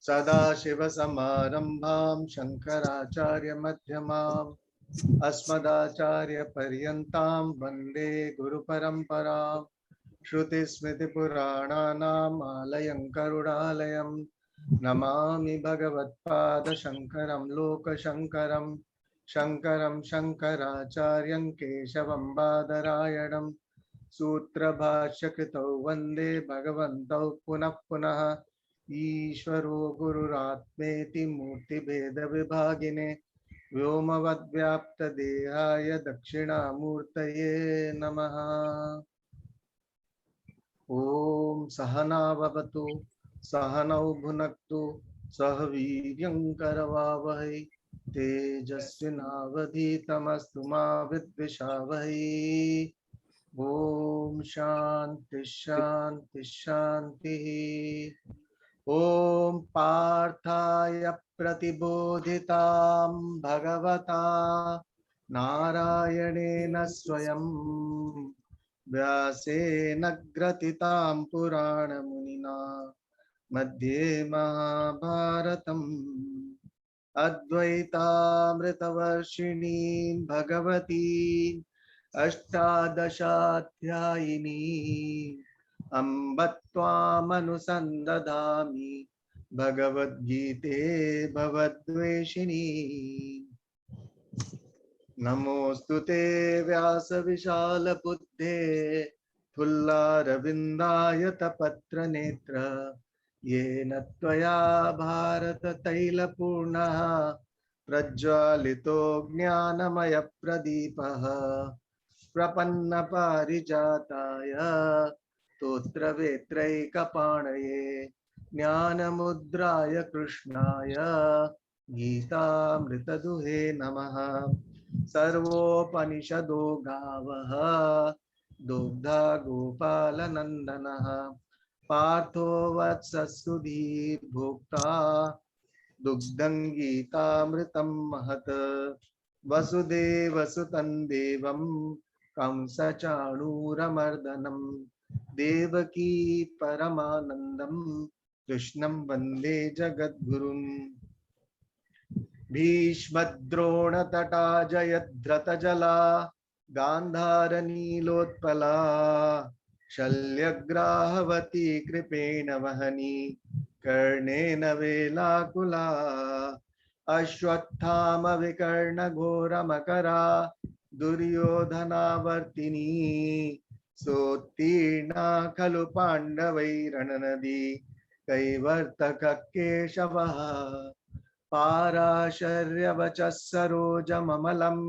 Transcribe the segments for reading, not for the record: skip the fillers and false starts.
सदाशिवसमारम्भां शङ्कराचार्यमध्यमाम् अस्मदाचार्यपर्यन्तां वन्दे गुरुपरम्पराम् श्रुतिस्मृतिपुराणानाम् आलयं करुणालयं नमामि भगवत्पादशङ्करं लोकशङ्करं शङ्करं शङ्कराचार्यं केशवं बादरायणं सूत्रभाष्यकृतौ वन्दे भगवन्तौ पुनः पुनः ईश्वरो गुरुरात्मेति मूर्तिभेदविभागिने व्योमवद्व्याप्तदेहाय दक्षिणामूर्तये नमः। ॐ सहना भवतु सहनौ भुनक्तु सह वीर्यं करवावहै तेजस्विनावधीतमस्तु मा विद्विषावहै। ॐ शान्ति शान्ति शान्तिः। ॐ पार्थाय प्रतिबोधितां भगवता नारायणेन स्वयं व्यासेन ग्रथितां पुराणमुनिना मध्ये महाभारतम् अद्वैतामृतवर्षिणीं भगवतीं अष्टादशाध्यायिनी अम्ब त्वामनुसन्दधामि भगवद्गीते भवद्वेषिणी। नमोऽस्तु ते व्यासविशालबुद्धे फुल्लारविन्दायतपत्रनेत्र येन त्वया भारततैलपूर्णः प्रज्वालितो ज्ञानमयप्रदीपः प्रपन्नपारिजाताय स्तोत्रवेत्रैकपाणये ज्ञानमुद्राय कृष्णाय गीतामृतदुहे नमः। सर्वोपनिषदो गावः दुग्धा गोपालनन्दनः पार्थो वत्ससुधीर्भोक्ता दुग्धं गीतामृतं महत्। वसुदेवसुतं देवं कंसचाणूरमर्दनं देवकी परमानन्दं कृष्णं वन्दे जगद्गुरुम्। भीष्मद्रोणतटा जयद्रथजला गान्धारनीलोत्पला शल्यग्राहवती कृपेण वहनी कर्णेन वेलाकुला अश्वत्थामविकर्णघोरमकरा दुर्योधनावर्तिनी सोत्तीर्णा खलु पाण्डवैरणनदी कैवर्तककेशवः पाराशर्यवचः सरोजममलं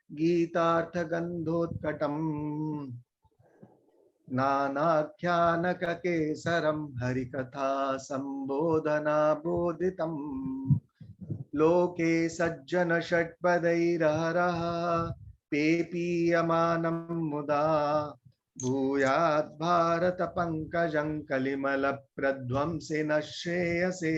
गीतार्थगन्धोत्कटम् नानाख्यानककेसरं हरिकथा सम्बोधना बोधितम् लोके सज्जन षट्पदैरहरः पेपीयमानं मुदा भूयात् भारत पंकजं कलिमल प्रध्वंसिन श्रेयसे।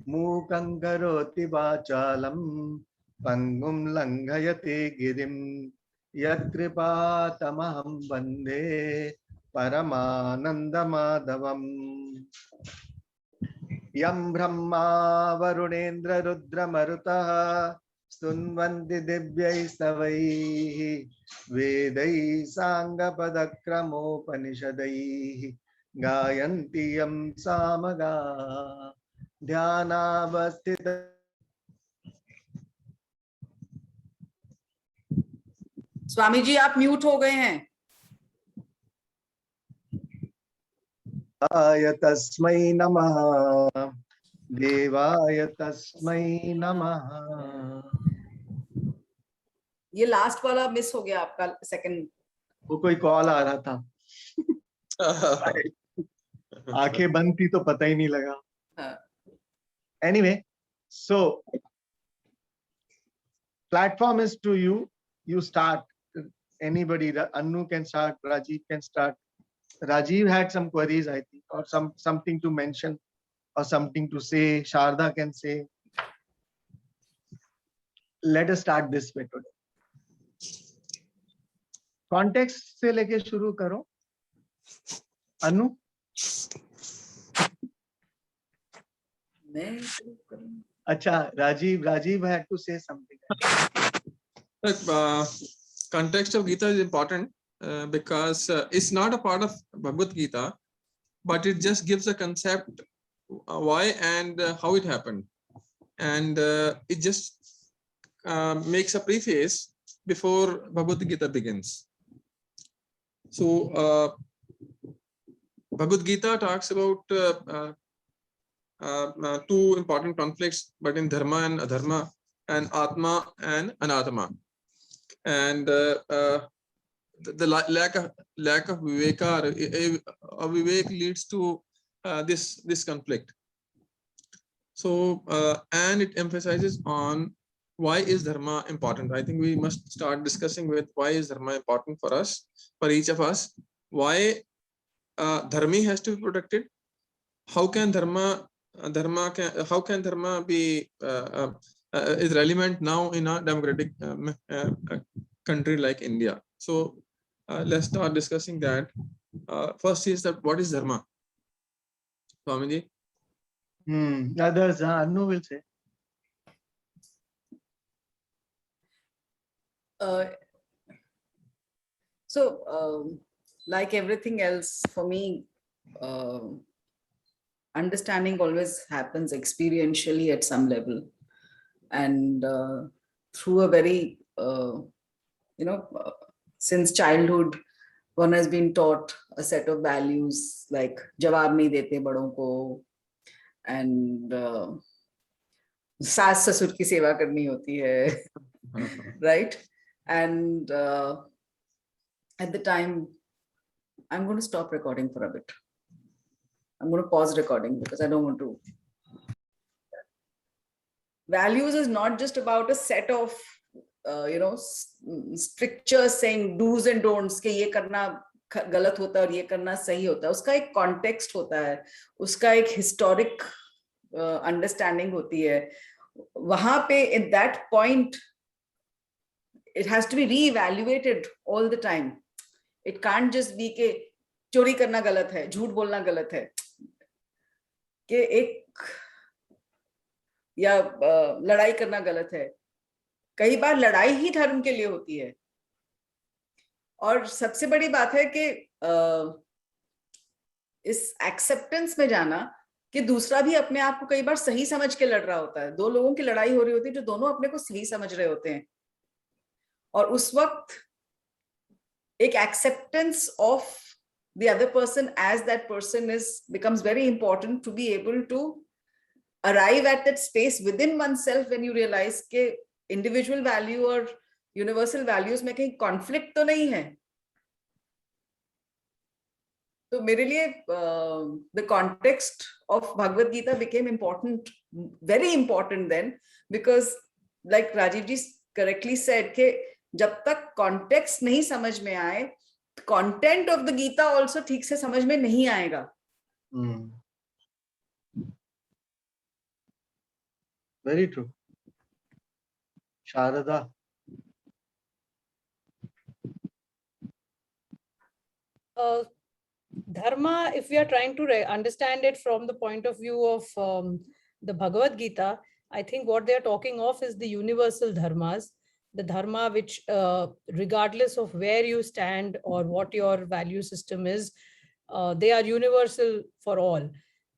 मूकं करोति वाचालं पंगुं लंघयते गिरिं यत्कृपातमहं वन्दे परमानन्दमाधवम्। यं ब्रह्मा वरुणेन्द्र रुद्रमरुतः स्तुन्वन्ति दिव्यैस्तवैः वेदैः साङ्गपदक्रमोपनिषदैः गायन्ति यं सामगा ध्यानावस्थित। स्वामी जी आप म्यूट हो गए हैं। तस्मै नमः देवाय तस्मै नमः। ये लास्ट वाला मिस हो गया आपका सेकंड। वो कोई कॉल आ रहा था आंखें बंद थी तो पता ही नहीं लगा। Anyway, so platform is to you. You start. Anybody, Anu can start, Rajiv can start. Rajiv had some queries, I think, or something to mention or something to say. Sharda can say. let us start this way today. Context से लेके शुरू करो. अनु. मैं शुरू करूं? अच्छा, Rajiv had to say something. Look, context of Gita is important because it's not a part of Bhagavad Gita, but it just gives a concept why and how it happened, and it just makes a preface before Bhagavad Gita begins. So Bhagavad Gita talks about two important conflicts between dharma and adharma, and atma and anatma, and the lack of viveka, or vivek leads to this conflict. So and it emphasizes on why is dharma important. I think we must start discussing with why is dharma important for us, for each of us. Why dharmi has to be protected. How can dharma be is relevant now in a democratic country like India? So let's start discussing that. First is that what is dharma? Swamiji? Others, Anu will say. Like everything else, for me, understanding always happens experientially at some level, and through a very since childhood one has been taught a set of values like jawab nahi dete badon ko, and saas sasur ki seva karni hoti hai, right? And at the time, I'm going to stop recording for a bit. I'm going to pause recording because I don't want to. Values is not just about a set of strictures saying do's and don'ts के ये करना गलत होता है और ये करना सही होता है. उसका एक context होता है, उसका एक historic understanding होती है. वहां पे at that point it has to be re-evaluated all the time. It can't just be के चोरी करना गलत है, झूठ बोलना गलत है, कि एक या लड़ाई करना गलत है. कई बार लड़ाई ही धर्म के लिए होती है. और सबसे बड़ी बात है कि इस एक्सेप्टेंस में जाना कि दूसरा भी अपने आप को कई बार सही समझ के लड़ रहा होता है. दो लोगों की लड़ाई हो रही होती है जो दोनों अपने को सही समझ रहे होते हैं, और उस वक्त एक acceptance of the other person as that person becomes very important to be able to arrive at that space within oneself when you realize कि individual value और universal values में कहीं conflict तो नहीं है. तो मेरे लिए the context of Bhagavad Gita became important, very important then, because like Rajiv ji correctly said कि जब तक context नहीं समझ में आए, content of the Gita also ठीक से समझ में नहीं आएगा. Very true. Sharada. Dharma, if we are trying to understand it from the point of view of the Bhagavad Gita, I think what they are talking of is the universal dharmas, the dharma which regardless of where you stand or what your value system is, they are universal for all.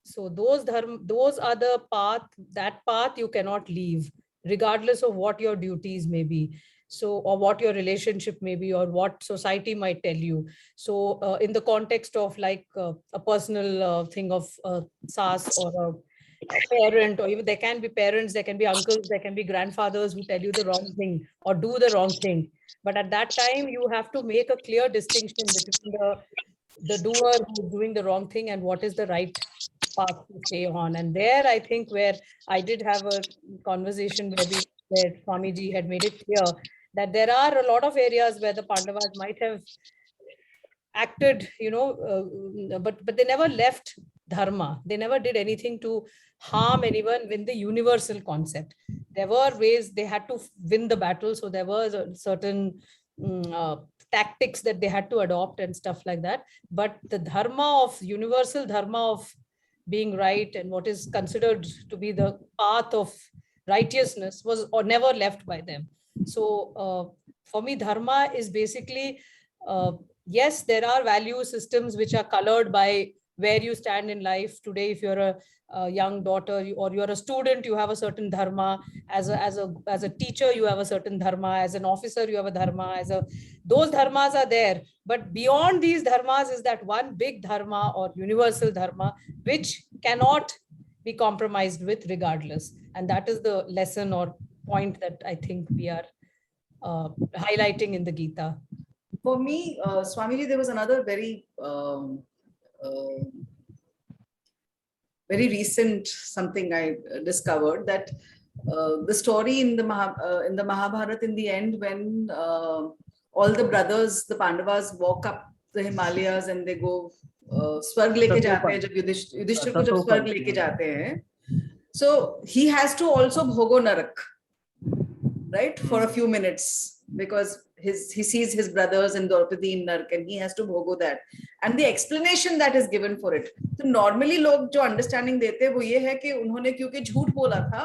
So those are the path, that path you cannot leave, regardless of what your duties may be. So, or what your relationship may be, or what society might tell you. So in the context of like a personal thing of saas or a parent, or even there can be parents, there can be uncles, there can be grandfathers who tell you the wrong thing or do the wrong thing. But at that time, you have to make a clear distinction between the doer who's doing the wrong thing and what is the right path to stay on. And there, I think where I did have a conversation where Swamiji had made it clear that there are a lot of areas where the Pandavas might have acted, but they never left dharma. They never did anything to harm anyone in the universal concept. there were ways they had to win the battle. So there was a certain tactics that they had to adopt and stuff like that. But the dharma of universal dharma of being right and what is considered to be the path of righteousness was or never left by them. So for me, dharma is basically, yes, there are value systems which are colored by where you stand in life today. If you're a young daughter or you're a student, you have a certain dharma. As a teacher, you have a certain dharma. As an officer, you have a dharma. Those dharmas are there. But beyond these dharmas is that one big dharma or universal dharma, which cannot be compromised with regardless. And that is the lesson or point that I think we are highlighting in the Gita. For me, Swamiji, there was another very recent something I discovered, that the story in the Mahabharata in the end, when all the brothers, the Pandavas, walk up the Himalayas and they go स्वर्ग लेके जाते हैं, जब युधिष्ठिर को जब स्वर्ग लेके जाते हैं, so he has to also bhogo narak, right, for a few minutes, because he sees his brothers and Draupadi in Nark and he has to bhogo that, and the explanation that is given for it. So normally लोग जो understanding देते हैं वो ये है कि उन्होंने क्योंकि झूठ बोला था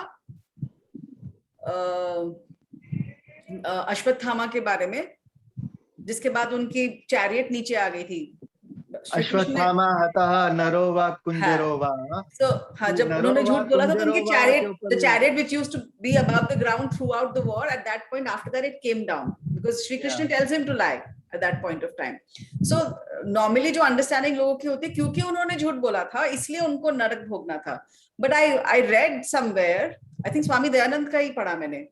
अश्वत्थामा के बारे में, जिसके बाद उनकी चैरियट नीचे आ गई थी. अश्वत्थामा हतः नरो वा कुंजरो वा. So हाँ, जब उन्होंने झूठ बोला था तो उनकी the chariot which used to be above the ground throughout the war, at that point after that it came down because Shri Krishna tells him to lie at that point of time. So normally जो understanding लोगों की होती है, क्योंकि उन्होंने झूठ बोला था इसलिए उनको नरक भोगना था. But I read somewhere, I think Swami Dayanand का ही पढ़ा मैंने,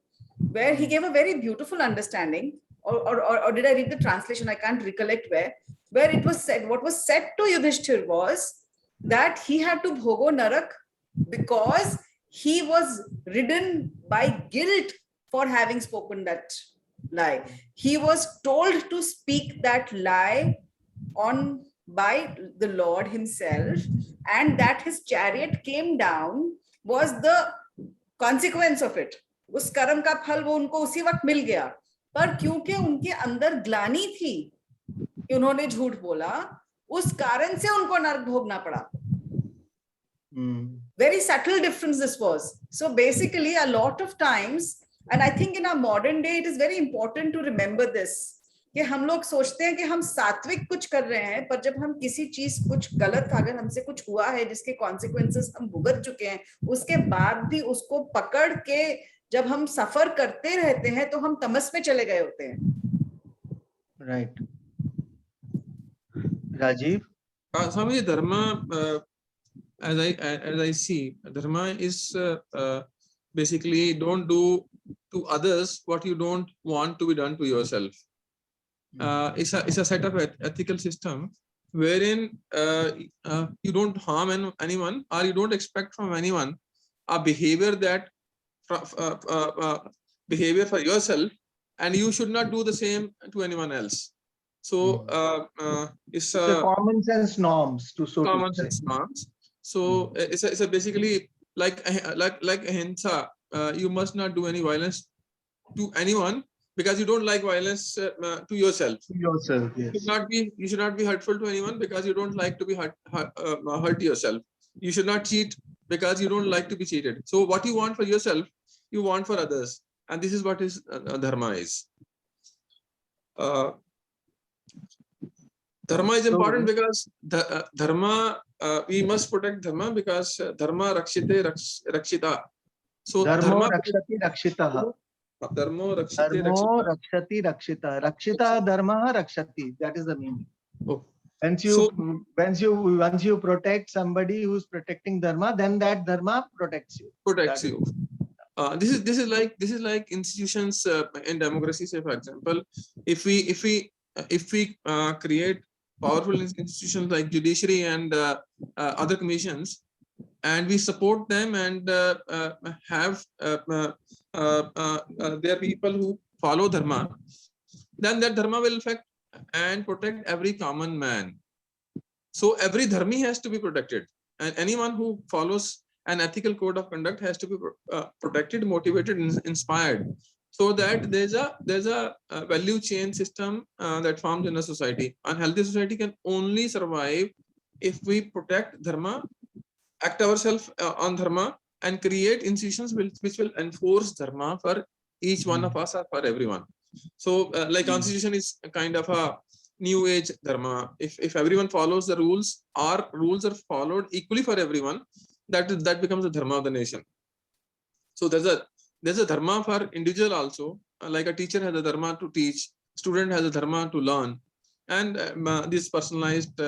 where he gave a very beautiful understanding, or did I read the translation? I can't recollect where it was said, what was said to Yudhishthir was that he had to bhogo narak because he was ridden by guilt for having spoken that lie. He was told to speak that lie by the Lord himself, and that his chariot came down was the consequence of it. उस कर्म का फल वो उनको उसी वक्त मिल गया, पर क्योंकि उनके अंदर ग्लानि थी कि उन्होंने झूठ बोला, उस कारण से उनको नरक भोगना पड़ा. Very subtle difference this was. So basically a lot of times, and I think in our modern day it is very important to remember this, कि हम लोग सोचते हैं कि हम सात्विक कुछ कर रहे हैं, पर जब हम किसी चीज कुछ गलत, अगर हमसे कुछ हुआ है जिसके कॉन्सिक्वेंसेस हम भुगत चुके हैं, उसके बाद भी उसको पकड़ के जब हम सफर करते रहते हैं तो हम तमस में चले गए होते हैं. Right. Rajiv? Swami, dharma, as I see, dharma is basically don't do to others what you don't want to be done to yourself. It's a set of ethical system wherein you don't harm anyone, or you don't expect from anyone a behavior that behavior for yourself, and you should not do the same to anyone else. So it's a common sense norms common sense norms. So it's a basically like ahimsa. You must not do any violence to anyone because you don't like violence to yourself. Yourself, yes. You should not be hurtful to anyone because you don't like to be hurt yourself. You should not cheat because you don't like to be cheated. So what you want for yourself, you want for others, and this is what is dharma is. Dharma is important because dharma, we must protect dharma because dharma rakshite rakshita. So dharma rakshati rakshita. Dharma rakshati rakshita. Rakshita dharma rakshati. That is the meaning. Oh. Once you protect somebody who's protecting dharma, then that dharma protects you. Protects you. This is like institutions in democracy. Say, for example, if we create powerful institutions like judiciary and other commissions, and we support them and have their people who follow dharma, then that dharma will affect and protect every common man. So every dharmi has to be protected, and anyone who follows an ethical code of conduct has to be protected, motivated, and inspired, so that there's a value chain system that forms in a society. A healthy society can only survive if we protect dharma, act ourselves on dharma, and create institutions which will enforce dharma for each one of us or for everyone. So like constitution is a kind of a new age dharma. If everyone follows the rules, or rules are followed equally for everyone, that becomes the dharma of the nation. So there's a dharma for individual also, like a teacher has a dharma to teach, student has a dharma to learn, and this personalized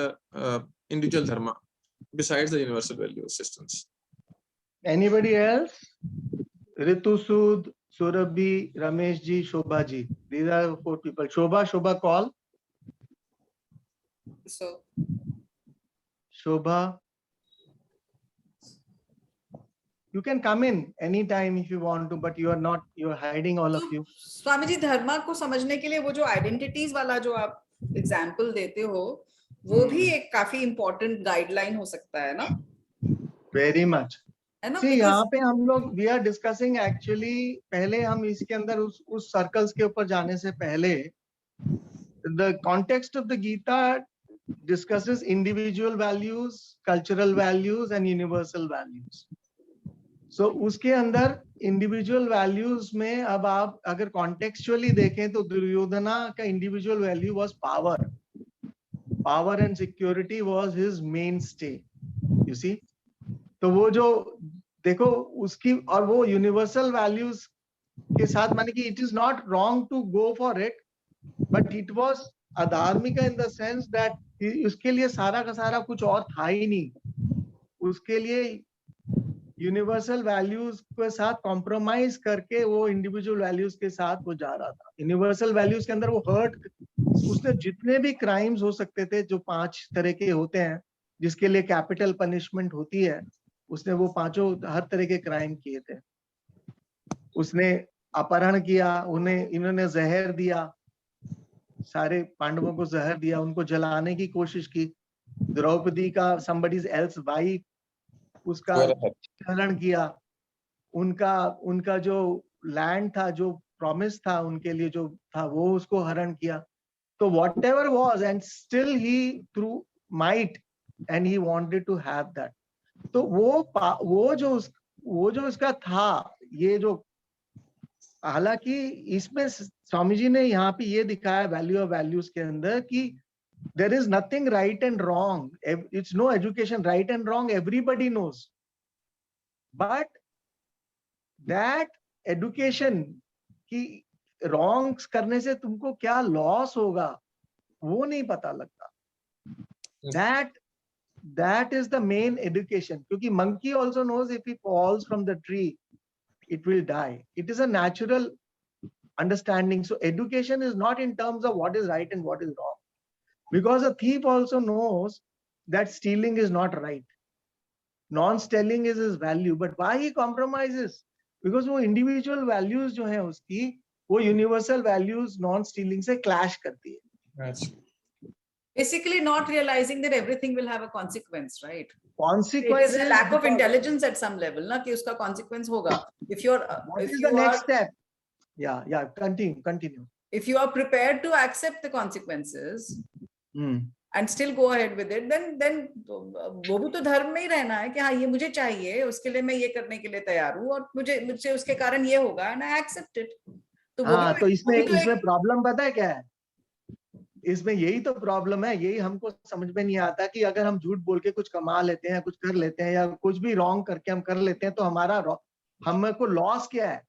individual dharma besides the universal value systems. Anybody else? Ritu Sood, Surabhi, Ramesh ji, Shobha ji. These are 4 people. Shobha, call. So Shobha. You can come in anytime if you want to, but you are hiding, all of you. Swami ji, धर्मा को समझने के लिए वो जो identities वाला जो आप example देते हो, वो भी एक काफी इम्पोर्टेंट गाइडलाइन हो सकता है ना? Very much. है ना? See, यहाँ पे हम लोग we are discussing actually, पहले हम इसके अंदर उस circles के ऊपर जाने से पहले, the context of the Gita discusses individual values, cultural values, and universal values. So उसके अंदर individual values में अब आप अगर contextually देखें तो दुर्योधना का individual value was power. Power and security was his mainstay. You see? तो वो जो देखो उसकी और वो universal values के साथ, माने कि it is not wrong to go for it, but it was अधार्मिका in the sense that उसके लिए सारा का सारा कुछ और था ही नहीं. उसके लिए यूनिवर्सल वैल्यूज के साथ कॉम्प्रोमाइज करके वो इंडिविजुअल वैल्यूज के साथ वो जा रहा था. यूनिवर्सल वैल्यूज के अंदर वो हर्ट, उसने जितने भी क्राइम्स हो सकते थे, जो 5 तरह के होते हैं जिसके लिए कैपिटल पनिशमेंट होती है, उसने वो 5 हर तरह के क्राइम किए थे. उसने अपहरण किया, इन्होंने जहर दिया, सारे पांडवों को जहर दिया, उनको जलाने की कोशिश की. द्रौपदी का somebody else वाइफ, उसका हरण किया. उनका जो लैंड था, जो प्रॉमिस था उनके लिए जो था, वो उसको हरण किया. तो whatever was, and still he through might and he wanted to have that. तो वो जो इसका था, ये जो, हालांकि इसमें स्वामी जी ने यहाँ पे ये दिखाया वैल्यू ऑफ वैल्यूज के अंदर कि there is nothing right and wrong. It's no education, right and wrong, everybody knows. But that education की wrongs करने से तुमको क्या loss होगा, वो नहीं पता लगता. That is the main education. क्योंकि monkey also knows if he falls from the tree, it will die. It is a natural understanding. So education is not in terms of what is right and what is wrong. Because a thief also knows that stealing is not right. Non-stealing is his value. But why he compromises? Because वो individual values जो हैं उसकी, वो universal values non-stealing से clash करती है. Basically not realizing that everything will have a consequence, right? Consequence It is a lack of intelligence at some level, ना कि उसका consequence होगा. If you're, what is the next step? Yeah, continue. If you are prepared to accept the consequences and still go ahead with it, then वो भी तो धर्म में ही रहना है कि हाँ ये मुझे चाहिए, उसके लिए मैं ये करने के लिए तैयार हूँ, और मुझे उसके कारण ये होगा, and I accept it. तो इसमें प्रॉब्लम पता है क्या है? इसमें यही तो प्रॉब्लम है, यही हमको समझ में नहीं आता कि अगर हम झूठ बोल के कुछ कमा लेते हैं, कुछ कर लेते हैं, या कुछ भी रॉन्ग करके हम कर लेते हैं, तो हमको लॉस क्या है?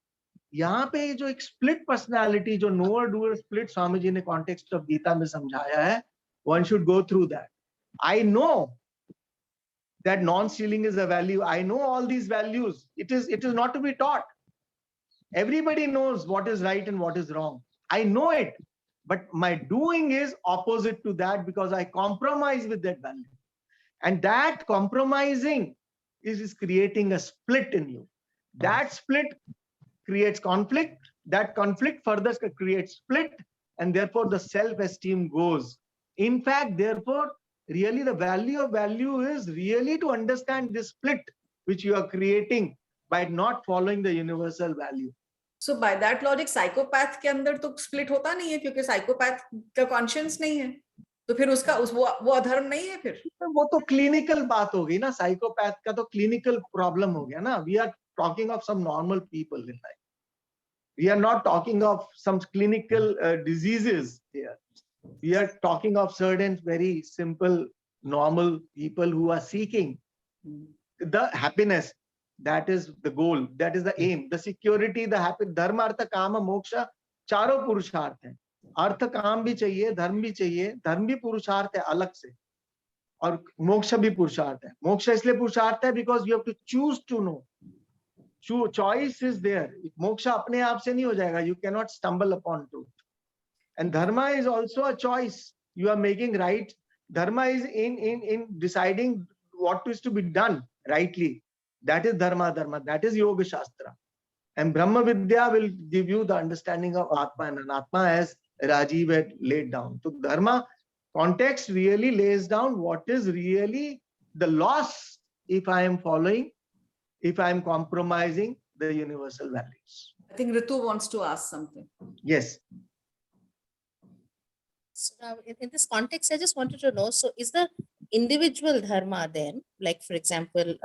यहाँ पे जो एक स्प्लिट पर्सनालिटी, जो knower doer split Swami ji ने कॉन्टेक्स्ट ऑफ गीता में समझाया है, one should go through that. I know that non-stealing is a value. I know all these values. It is not to be taught. Everybody knows what is right and what is wrong. I know it, but my doing is opposite to that because I compromise with that value. And that compromising is creating a split in you. That split creates conflict. That conflict further creates split, and therefore the self-esteem goes. In fact, therefore, really the value of value is really to understand this split which you are creating by not following the universal value. So by that logic, psychopath के अंदर तो split होता नहीं है, क्योंकि psychopath का conscience नहीं है, तो फिर उसका वो अधर्म नहीं है फिर. वो तो clinical बात होगी ना, psychopath का तो clinical problem हो गया ना. We are talking of some normal people in life. We are not talking of some clinical diseases here. We are talking of certain very simple, normal people who are seeking the happiness. That is the goal. That is the aim. The security, the happy. Dharma, artha, kama, moksha. चारों पुरुषार्थ हैं. अर्थ काम भी चाहिए, धर्म भी चाहिए. धर्म भी पुरुषार्थ है अलग से, और मोक्ष भी पुरुषार्थ है. मोक्ष इसलिए पुरुषार्थ है because you have to choose to know. Choice is there. मोक्ष अपने आप से नहीं हो जाएगा. You cannot stumble upon truth. And dharma is also a choice. You are making right. Dharma is in deciding what is to be done rightly. That is dharma. That is yoga shastra. And Brahma Vidya will give you the understanding of Atma and Anatma, as Rajiv had laid down. So dharma context really lays down what is really the loss if I am following, if I am compromising the universal values. I think Ritu wants to ask something. Yes. So now in this context, I just wanted to know, so is the individual dharma then, like for example,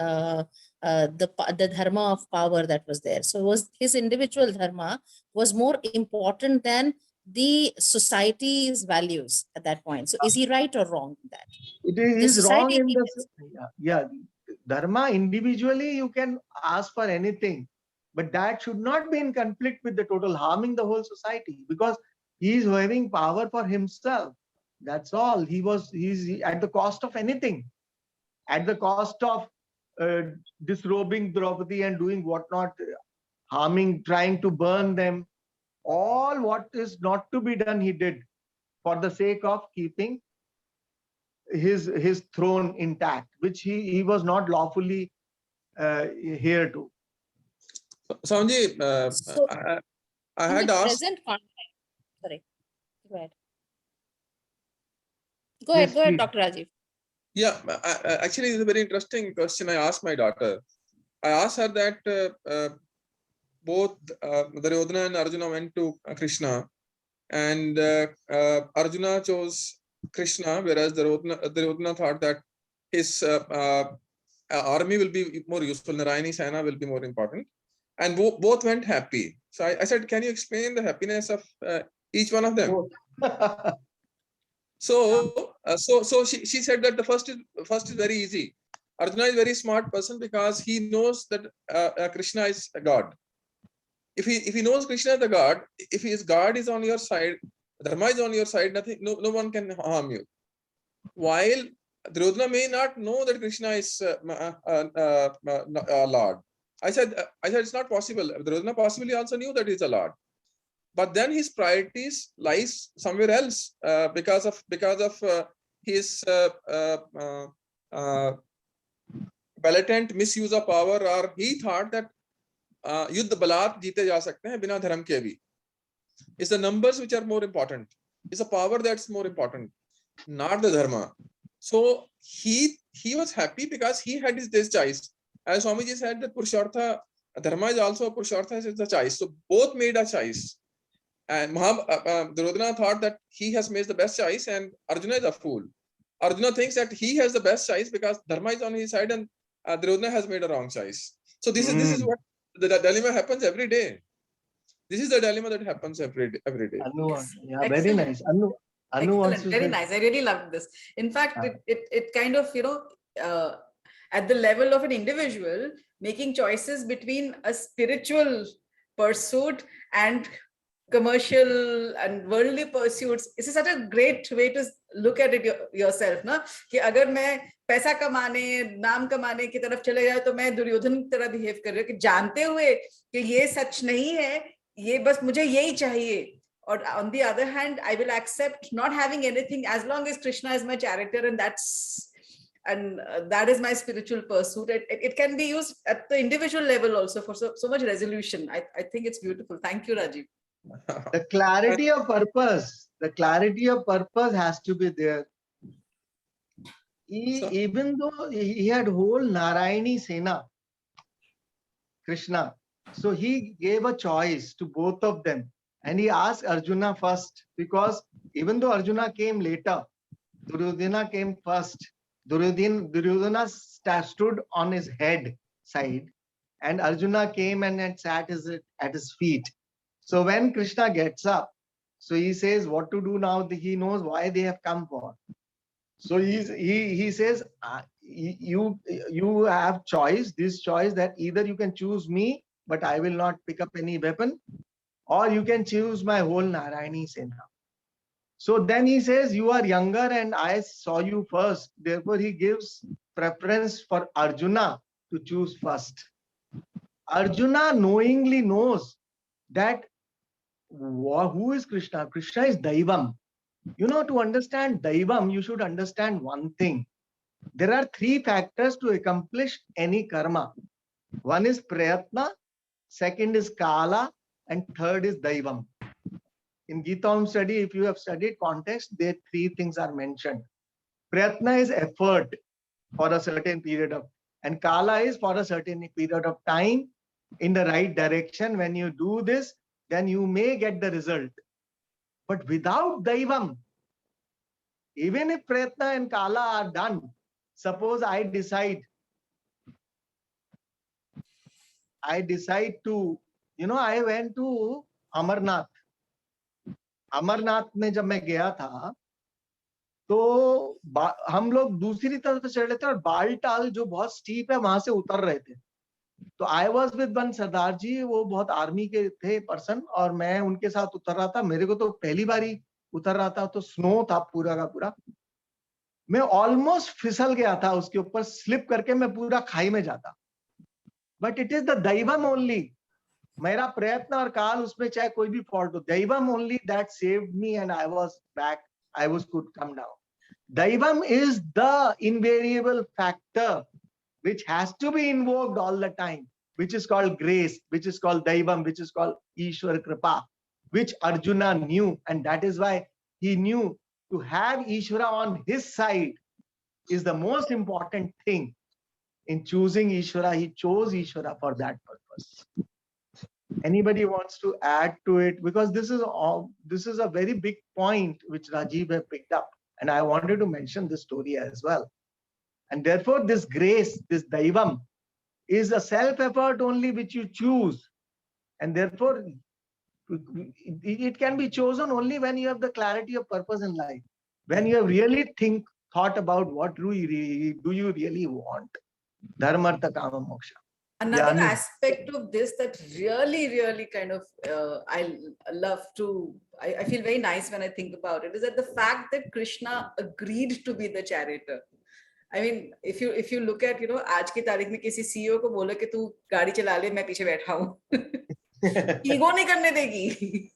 the dharma of power that was there, so was his individual dharma was more important than the society's values at that point? So is he right or wrong in that? It is wrong society in the, needs- yeah. Dharma individually you can ask for anything, but that should not be in conflict with the total harming the whole society, because he is having power for himself. That's all. He's at the cost of anything, at the cost of disrobing Draupadi and doing whatnot, harming, trying to burn them. All what is not to be done, he did for the sake of keeping his throne intact, which he was not lawfully here to. Swamiji, So, I in had the asked. present context, sorry, go ahead. Yes, Go ahead, please. Dr. Rajiv. Yeah, actually, it's a very interesting question I asked my daughter. I asked her that both Duryodhana and Arjuna went to Krishna, and Arjuna chose Krishna, whereas Duryodhana thought that his army will be more useful, Narayani Sena will be more important, and both went happy. So I said, can you explain the happiness of each one of them? So she said that the first is very easy. Arjuna is a very smart person because he knows that Krishna is a god. If he knows Krishna is the god, if his god is on your side, dharma is on your side, no one can harm you. While Duryodhana may not know that Krishna is a lord. I said it's not possible. Duryodhana possibly also knew that he's a lord, but then his priorities lies somewhere else because of his blatant misuse of power, or he thought that युद्ध बलात् जीते जा सकते हैं बिना धर्म के भी. It's the numbers which are more important. It's the power that's more important, not the dharma. So he was happy because he had this choice. As Swamiji said, that Purushartha, dharma is also a Purushartha, is the choice. So both made a choice. And Duryodhana thought that he has made the best choice, and Arjuna is a fool. Arjuna thinks that he has the best choice because dharma is on his side, and Duryodhana has made a wrong choice. So this is what the dilemma happens every day. This is the dilemma that happens every day. Anu, yeah, very Excellent. nice. Anu wants Excellent, to very say- nice. I really loved this. In fact, it kind of, at the level of an individual, making choices between a spiritual pursuit and commercial and worldly pursuits. This is such a great way to look at it yourself, na? कि अगर मैं पैसा कमाने, नाम कमाने की तरफ चले जाए तो मैं दुर्योधन की तरह बिहेव कर रही हूँ, कि जानते हुए कि ये सच नहीं है, ये बस मुझे यही चाहिए. Or on the other hand, I will accept not having anything as long as Krishna is my character, and that is my spiritual pursuit. It can be used at the individual level also for so much resolution. I think it's beautiful. Thank you, Rajiv. The clarity of purpose has to be there. Even though he had whole Narayani Sena, Krishna. So he gave a choice to both of them. And he asked Arjuna first, because even though Arjuna came later, Duryodhana came first. Duryodhana stood on his head side, and Arjuna came and had sat at his feet. So when Krishna gets up, so he says what to do now. He knows why they have come for. So he says, you have choice, this choice, that either you can choose me, but I will not pick up any weapon, or you can choose my whole Narayani Sena. So then he says, you are younger and I saw you first. Therefore, he gives preference for Arjuna to choose first. Arjuna knowingly knows that who is Krishna? Krishna is Daivam. You know, to understand Daivam, you should understand one thing. There are three factors to accomplish any karma. One is Prayatna, second is Kala, and third is Daivam. In Gita Om study, if you have studied context, there three things are mentioned. Prayatna is effort for a certain period of, and Kala is for a certain period of time in the right direction. When you do this, then you may get the result. But without Daivam, even if Prayatna and Kala are done, suppose I decide to, I went to Amarnath. Amarnath में जब मैं गया था तो हम लोग दूसरी तरफ से चढ़ रहे थे और बालटाल जो बहुत स्टीप है वहां से उतर रहे थे. तो आई वॉज विद वन सरदार जी, वो बहुत आर्मी के थे पर्सन, और मैं उनके साथ उतर रहा था. मेरे को तो पहली बारी उतर रहा था, तो स्नो था पूरा का पूरा. मैं ऑलमोस्ट फिसल गया था उसके ऊपर, स्लिप करके मैं पूरा खाई में जाता. बट इट इज द दैवम ओनली, मेरा प्रयत्न और काल उसमें चाहे कोई भी फॉल्ट हो, दैवम only that saved me and I was back, I was could come down. दैवम is the invariable factor which has to be invoked all the time, which is called grace, which is called Daivam, which is called Ishwar Kripa, which Arjuna knew, and that is why he knew to have Ishvara on his side is the most important thing. In choosing Ishvara, he chose Ishvara for that purpose. Anybody wants to add to it? Because this is a very big point which Rajiv have picked up, and I wanted to mention this story as well. And therefore, this grace, this Daivam, is a self-effort only which you choose. And therefore, it can be chosen only when you have the clarity of purpose in life. When you have really thought about what do you really want. Dharma, Artha, Kama, Moksha. Another aspect of this that really kind of I love to, I feel very nice when I think about it, is that the fact that Krishna agreed to be the charioteer. I mean, if you look at, आज की तारीख में किसी CEO को बोले कि तू गाड़ी चला ले, मैं पीछे बैठा हूँ, ईगो नहीं करने देगी.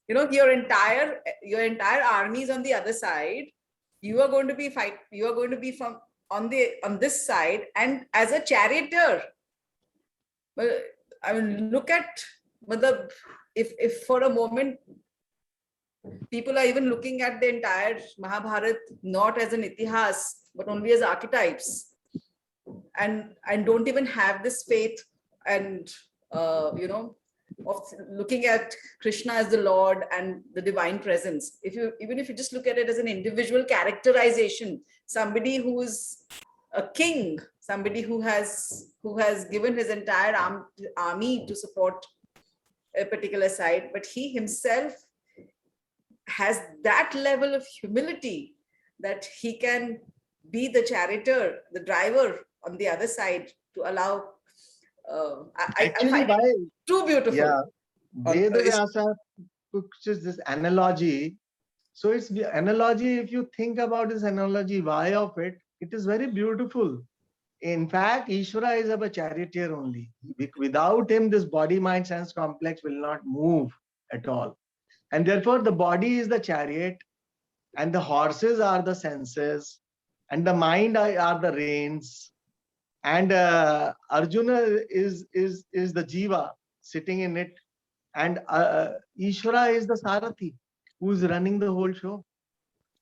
Your entire army is on the other side. You are going to be from on this side, and as a charioteer. Well, I mean, look at if for a moment people are even looking at the entire Mahabharat not as an itihas, but only as archetypes, and don't even have this faith and of looking at Krishna as the Lord and the divine presence. Even if you just look at it as an individual characterization, somebody who is a king, somebody who has given his entire army to support a particular side, but he himself has that level of humility that he can be the charioteer, the driver on the other side to allow. I find it too beautiful. Yeah, Vedavyasa puts this analogy. So it's the analogy, if you think about this analogy, why of it, it is very beautiful. In fact, Ishvara is a charioteer only. Without him, this body, mind, sense complex will not move at all. And therefore, the body is the chariot, and the horses are the senses, and the mind are the reins, and Arjuna is the jiva sitting in it, and Ishvara is the Sarathi who is running the whole show.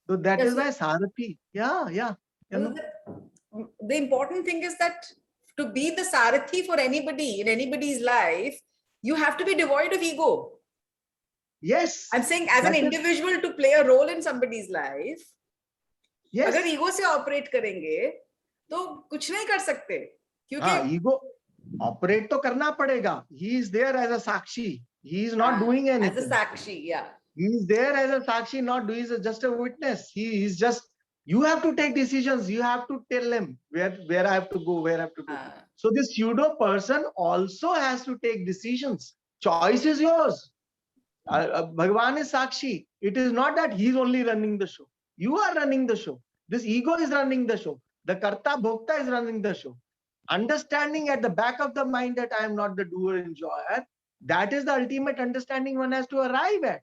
So that is why Sarathi. Yeah. The important thing is that to be the Sarathi for anybody in anybody's life, you have to be devoid of ego. Yes. I'm saying as an that is- individual to play a role in somebody's life, yes. अगर ego से operate करेंगे तो कुछ नहीं कर सकते, क्योंकि हाँ, ईगो ऑपरेट तो करना पड़ेगा. He is there as a sakshi. He is not doing as a anything. sakshi, yeah. He is there as a sakshi, not doing, just a witness. He is just, you have to take decisions. You have to tell him where I have to go, where I have to go. So this pseudo person also has to take decisions. Choice is yours. Bhagavan is sakshi. It is not that he is only running the show. You are running the show. This ego is running the show. The karta bhokta is running the show. Understanding at the back of the mind that I am not the doer enjoyer, that is the ultimate understanding one has to arrive at.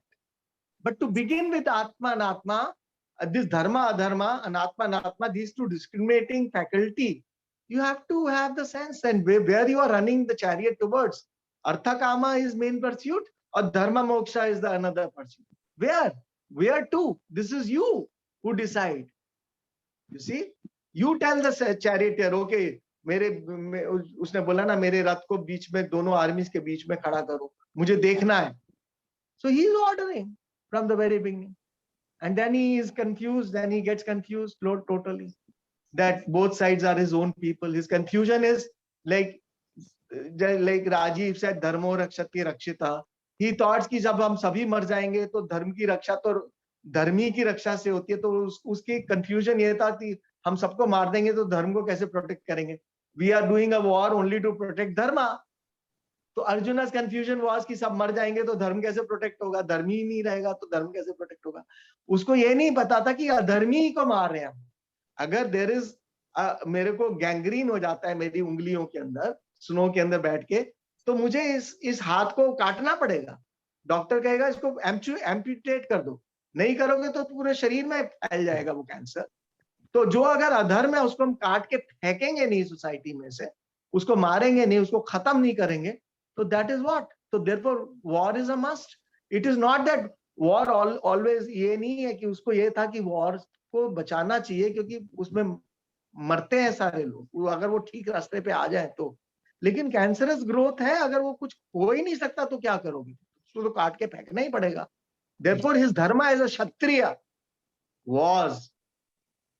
But to begin with Atma and Atma, this Dharma, Adharma, and Atma, these two discriminating faculty, you have to have the sense and where you are running the chariot towards. Artha Kama is main pursuit or Dharma Moksha is the another pursuit. Where to? This is you who decide. You see? You tell the charioteer, okay, उसने बोला ना मेरे रथ को बीच में दोनों आर्मीज के बीच में खड़ा करो, मुझे देखना है. So he is ordering from the very beginning. And then he is confused, then he gets confused totally. That both sides are his own people. His confusion is like Rajiv said, Dharmo Rakshati Rakshita. He thought कि जब हम सभी मर जाएंगे तो धर्म की रक्षा तो धर्मी की रक्षा से होती है, तो उसकी कंफ्यूजन ये था कि हम सबको मार देंगे तो धर्म को कैसे प्रोटेक्ट करेंगे. We are doing a war only to protect dharma. तो Arjuna's confusion was कि सब मर जाएंगे तो धर्म कैसे प्रोटेक्ट होगा, धर्मी ही नहीं रहेगा तो धर्म कैसे प्रोटेक्ट होगा. उसको ये नहीं पता था कि अधर्मी को मार रहे हैं. अगर देयर इज मेरे को गैंग्रीन हो जाता है मेरी उंगलियों के अंदर, स्नो के अंदर बैठ के, तो मुझे इस हाथ को काटना पड़ेगा. डॉक्टर कहेगा इसको एम्पुटेट कर दो, नहीं करोगे तो पूरे शरीर में फैल जाएगा वो कैंसर. तो जो अगर अधर्म है उसको हम काट के फेंकेंगे नहीं सोसाइटी में से, उसको मारेंगे नहीं, उसको खत्म नहीं करेंगे, तो दैट इज व्हाट. तो therefore war is a must. It is not that war always, ये नहीं है कि उसको ये था कि वॉर को बचाना चाहिए क्योंकि उसमें मरते हैं सारे लोग, अगर वो ठीक रास्ते पे आ जाए तो. लेकिन कैंसरस ग्रोथ है, अगर वो कुछ हो ही नहीं सकता तो क्या करोगे, उसको तो काट के फेंकना ही पड़ेगा. Therefore his dharma as a Kshatriya was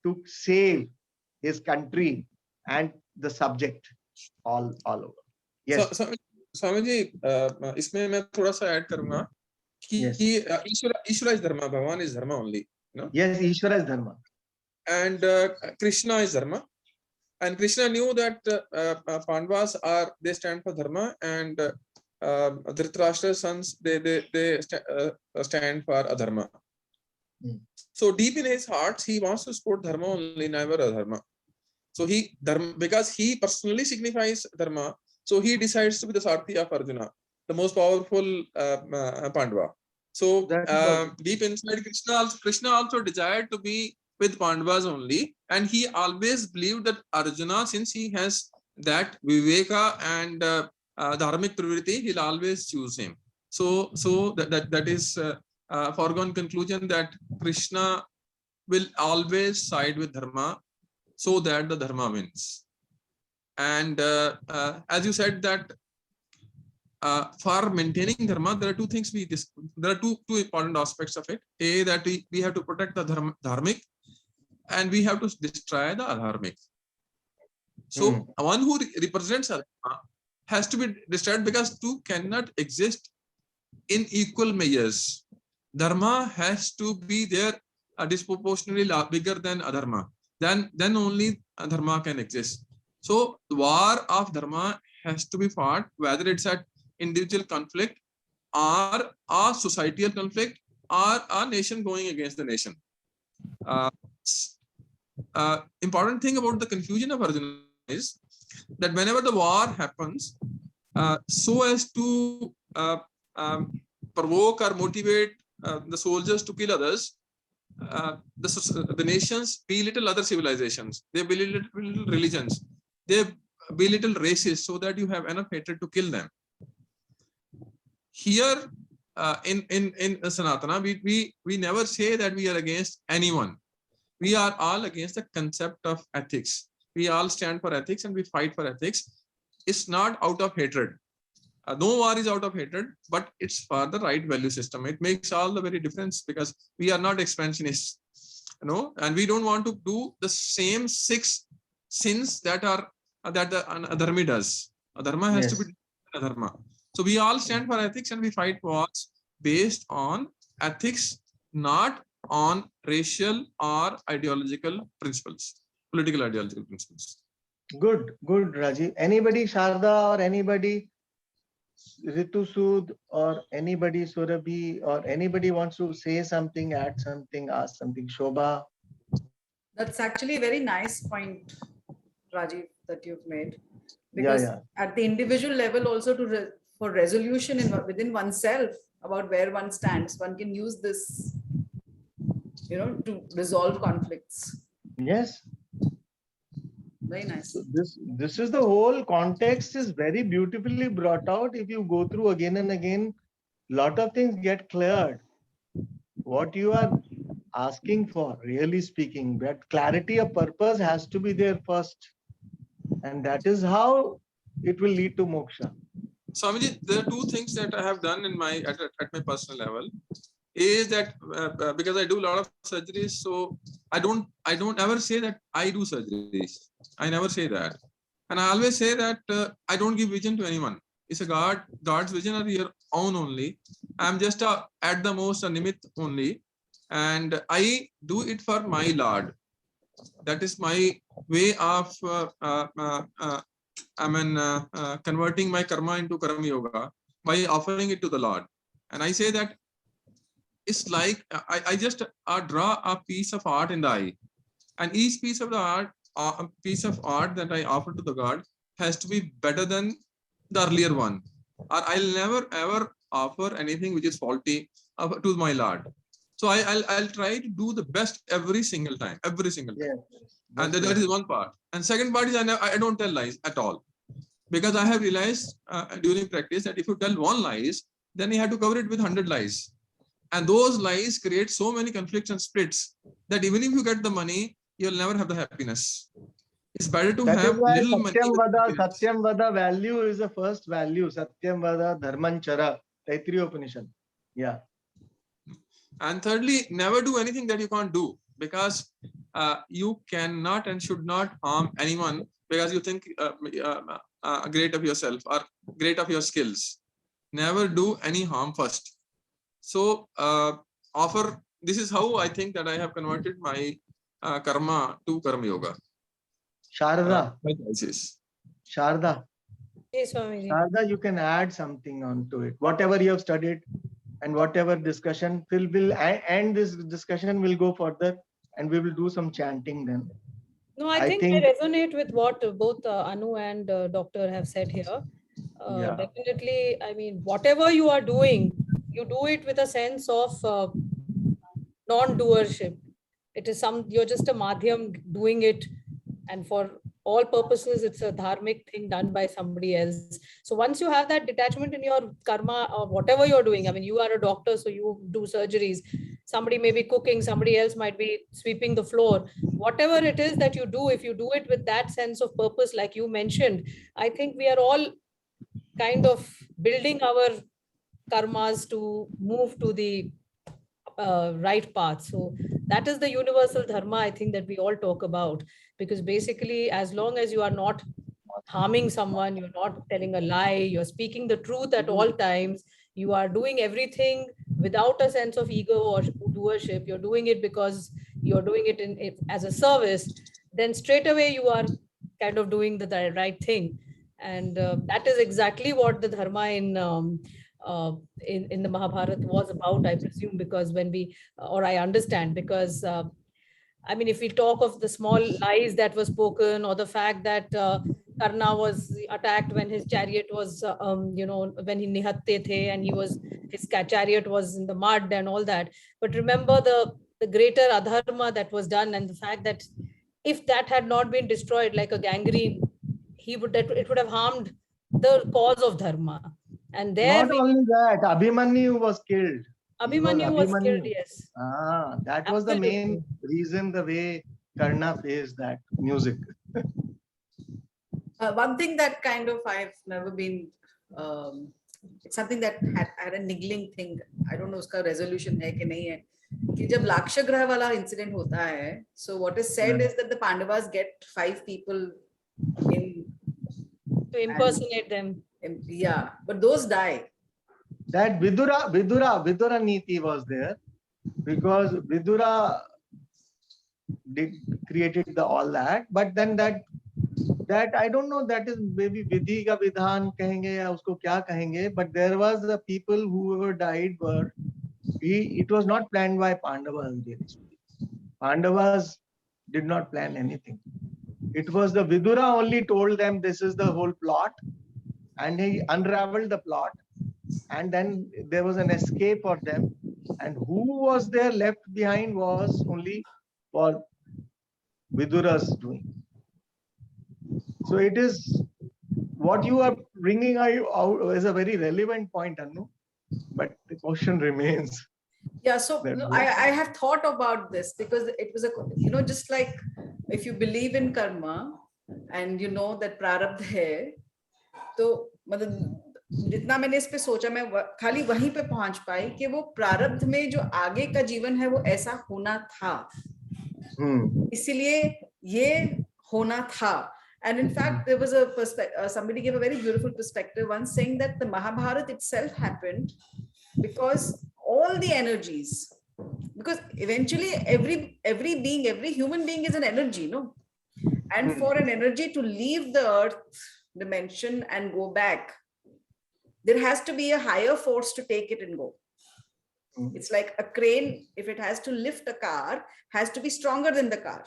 to save his country and the subject all over. Yes. स्वामी इसमें मैं थोड़ा सा ऐड करूंगा कि ईश्वर इज धर्मा, भगवान is Dharma only, you know? Yes, Ishvara is dharma. And Krishna is dharma. And Krishna knew that Pandavas they stand for dharma, and Dhritarashtra's sons they stand for adharma. So deep in his heart, he wants to support dharma only, never adharma. So because he personally signifies dharma, so he decides to be the Sarathi of Arjuna, the most powerful Pandava. So deep inside, Krishna also desired to be with Pandavas only, and he always believed that Arjuna, since he has that viveka and dharmic pravritti, he'll always choose him. So that is foregone conclusion that Krishna will always side with dharma so that the dharma wins. And as you said that for maintaining dharma, there are two things there are two important aspects of it. A, that we have to protect the dharmic, and we have to destroy the adharmic. So one who represents adharma has to be destroyed, because two cannot exist in equal measures. Dharma has to be there disproportionately bigger than adharma. Then only dharma can exist. So the war of dharma has to be fought, whether it's at individual conflict or a societal conflict or a nation going against the nation. Important thing about the confusion of Arjuna is that whenever the war happens, so as to provoke or motivate the soldiers to kill others, the nations belittle other civilizations, they belittle religions, they belittle races, so that you have enough hatred to kill them. Here in Sanatana, we never say that we are against anyone. We are all against the concept of ethics. we all stand for ethics and we fight for ethics. It's not out of hatred. No war is out of hatred, but it's for the right value system. It makes all the very difference because we are not expansionists, and we don't want to do the same 6 sins that are that the adharmi does. Adharma has to be adharma. So we all stand for ethics and we fight wars based on ethics, not on racial or ideological principles, political ideological principles. Good, Rajiv. Anybody, Sharda, or anybody, Ritu Sood, or anybody, Surabhi, or anybody wants to say something, add something, ask something? Shobha? That's actually a very nice point, Rajiv, that you've made. Because at the individual level also for resolution within oneself about where one stands, one can use this, to resolve conflicts. Yes. Very nice. So this is the whole context is very beautifully brought out. If you go through again and again, lot of things get cleared. What you are asking for, really speaking, that clarity of purpose has to be there first. And that is how it will lead to moksha. Swamiji, there are 2 things that I have done in my at my personal level. Is that because I do a lot of surgeries, so I don't ever say that I do surgeries. I never say that, and I always say that I don't give vision to anyone. It's a God's vision or your own only. I'm just at the most a nimit only, and I do it for my Lord. That is my way of converting my karma into karma yoga by offering it to the Lord. And I say that it's like I just draw a piece of art in the eye, and each piece of the art, that I offer to the God has to be better than the earlier one, or I'll never ever offer anything which is faulty to my Lord. So I'll try to do the best every single time. And that is one part. And second part is I don't tell lies at all, because I have realized during practice that if you tell one lies, then you have to cover it with 100 lies. And those lies create so many conflicts and splits that even if you get the money, you'll never have the happiness. It's better to have little money. Satyam Vada value is the first value. Satyam Vada Dharmanchara, Taittiriya Upanishad. Yeah. And thirdly, never do anything that you can't do, because you cannot and should not harm anyone because you think great of yourself or great of your skills. Never do any harm first. So this is how I think that I have converted my karma to karma yoga. Sharda. Yes, Swamiji. Sharda, you can add something onto it. Whatever you have studied and whatever discussion, we'll end this discussion, will go further and we will do some chanting then. No, I think I resonate with what both Anu and Doctor have said here. Definitely, I mean, whatever you are doing, you do it with a sense of non-doership. It is you're just a madhyam doing it, and for all purposes, it's a dharmic thing done by somebody else. So once you have that detachment in your karma or whatever you're doing, I mean, you are a doctor, so you do surgeries. Somebody may be cooking, somebody else might be sweeping the floor. Whatever it is that you do, if you do it with that sense of purpose, like you mentioned, I think we are all kind of building our karmas to move to the right path. So that is the universal dharma, I think, that we all talk about, because basically, as long as you are not harming someone, you're not telling a lie, you're speaking the truth at all times, you are doing everything without a sense of ego or doership, you're doing it because you're doing it as a service, then straight away you are kind of doing the right thing. And that is exactly what the dharma in the Mahabharata was about, I presume, because when we, or I understand, because I mean, if we talk of the small lies that were spoken, or the fact that Karna was attacked when his chariot was, when he nihatte the, and his chariot was in the mud and all that. But remember the greater adharma that was done, and the fact that if that had not been destroyed like a gangrene, it would have harmed the cause of dharma. And there, not only that, Abhimanyu was killed. Abhimanyu was killed, yes. That was the main reason, the way Karna faced that music. One thing that kind of I've never been, it's something that had a niggling thing. I don't know उसका resolution है कि नहीं है. कि जब लाक्षागृह वाला incident होता है, so what is said is that the Pandavas get 5 people in, To impersonate them. yeah, but those die. That Vidura Niti was there because Vidura created all that, but then that I don't know, that is maybe Vidhi ka Vidhan kahenge ya usko kya kahenge, but there was the people whoever died were, it was not planned by Pandavas. Pandavas did not plan anything. It was the Vidura only told them this is the whole plot, and he unraveled the plot, and then there was an escape for them, and who was there left behind was only for Vidura's doing. So it is what you are bringing out is a very relevant point, Anu, but the question remains. Yeah, so That no, was- I have thought about this because it was a, you know, just like if you believe in karma and you know that prarabdh hai, तो मतलब जितना मैंने इस पे सोचा मैं खाली वहीं पे पहुंच पाई कि वो प्रारब्ध में जो आगे का जीवन है वो ऐसा होना था, इसीलिए ये होना था. And in fact, there was a somebody gave a very beautiful perspective once saying that the Mahabharata itself happened because all the energies, because eventually every being, every human being is an energy, no? And for an energy to leave the earth dimension and go back, there has to be a higher force to take it and go. It's like a crane, if it has to lift a car, has to be stronger than the car.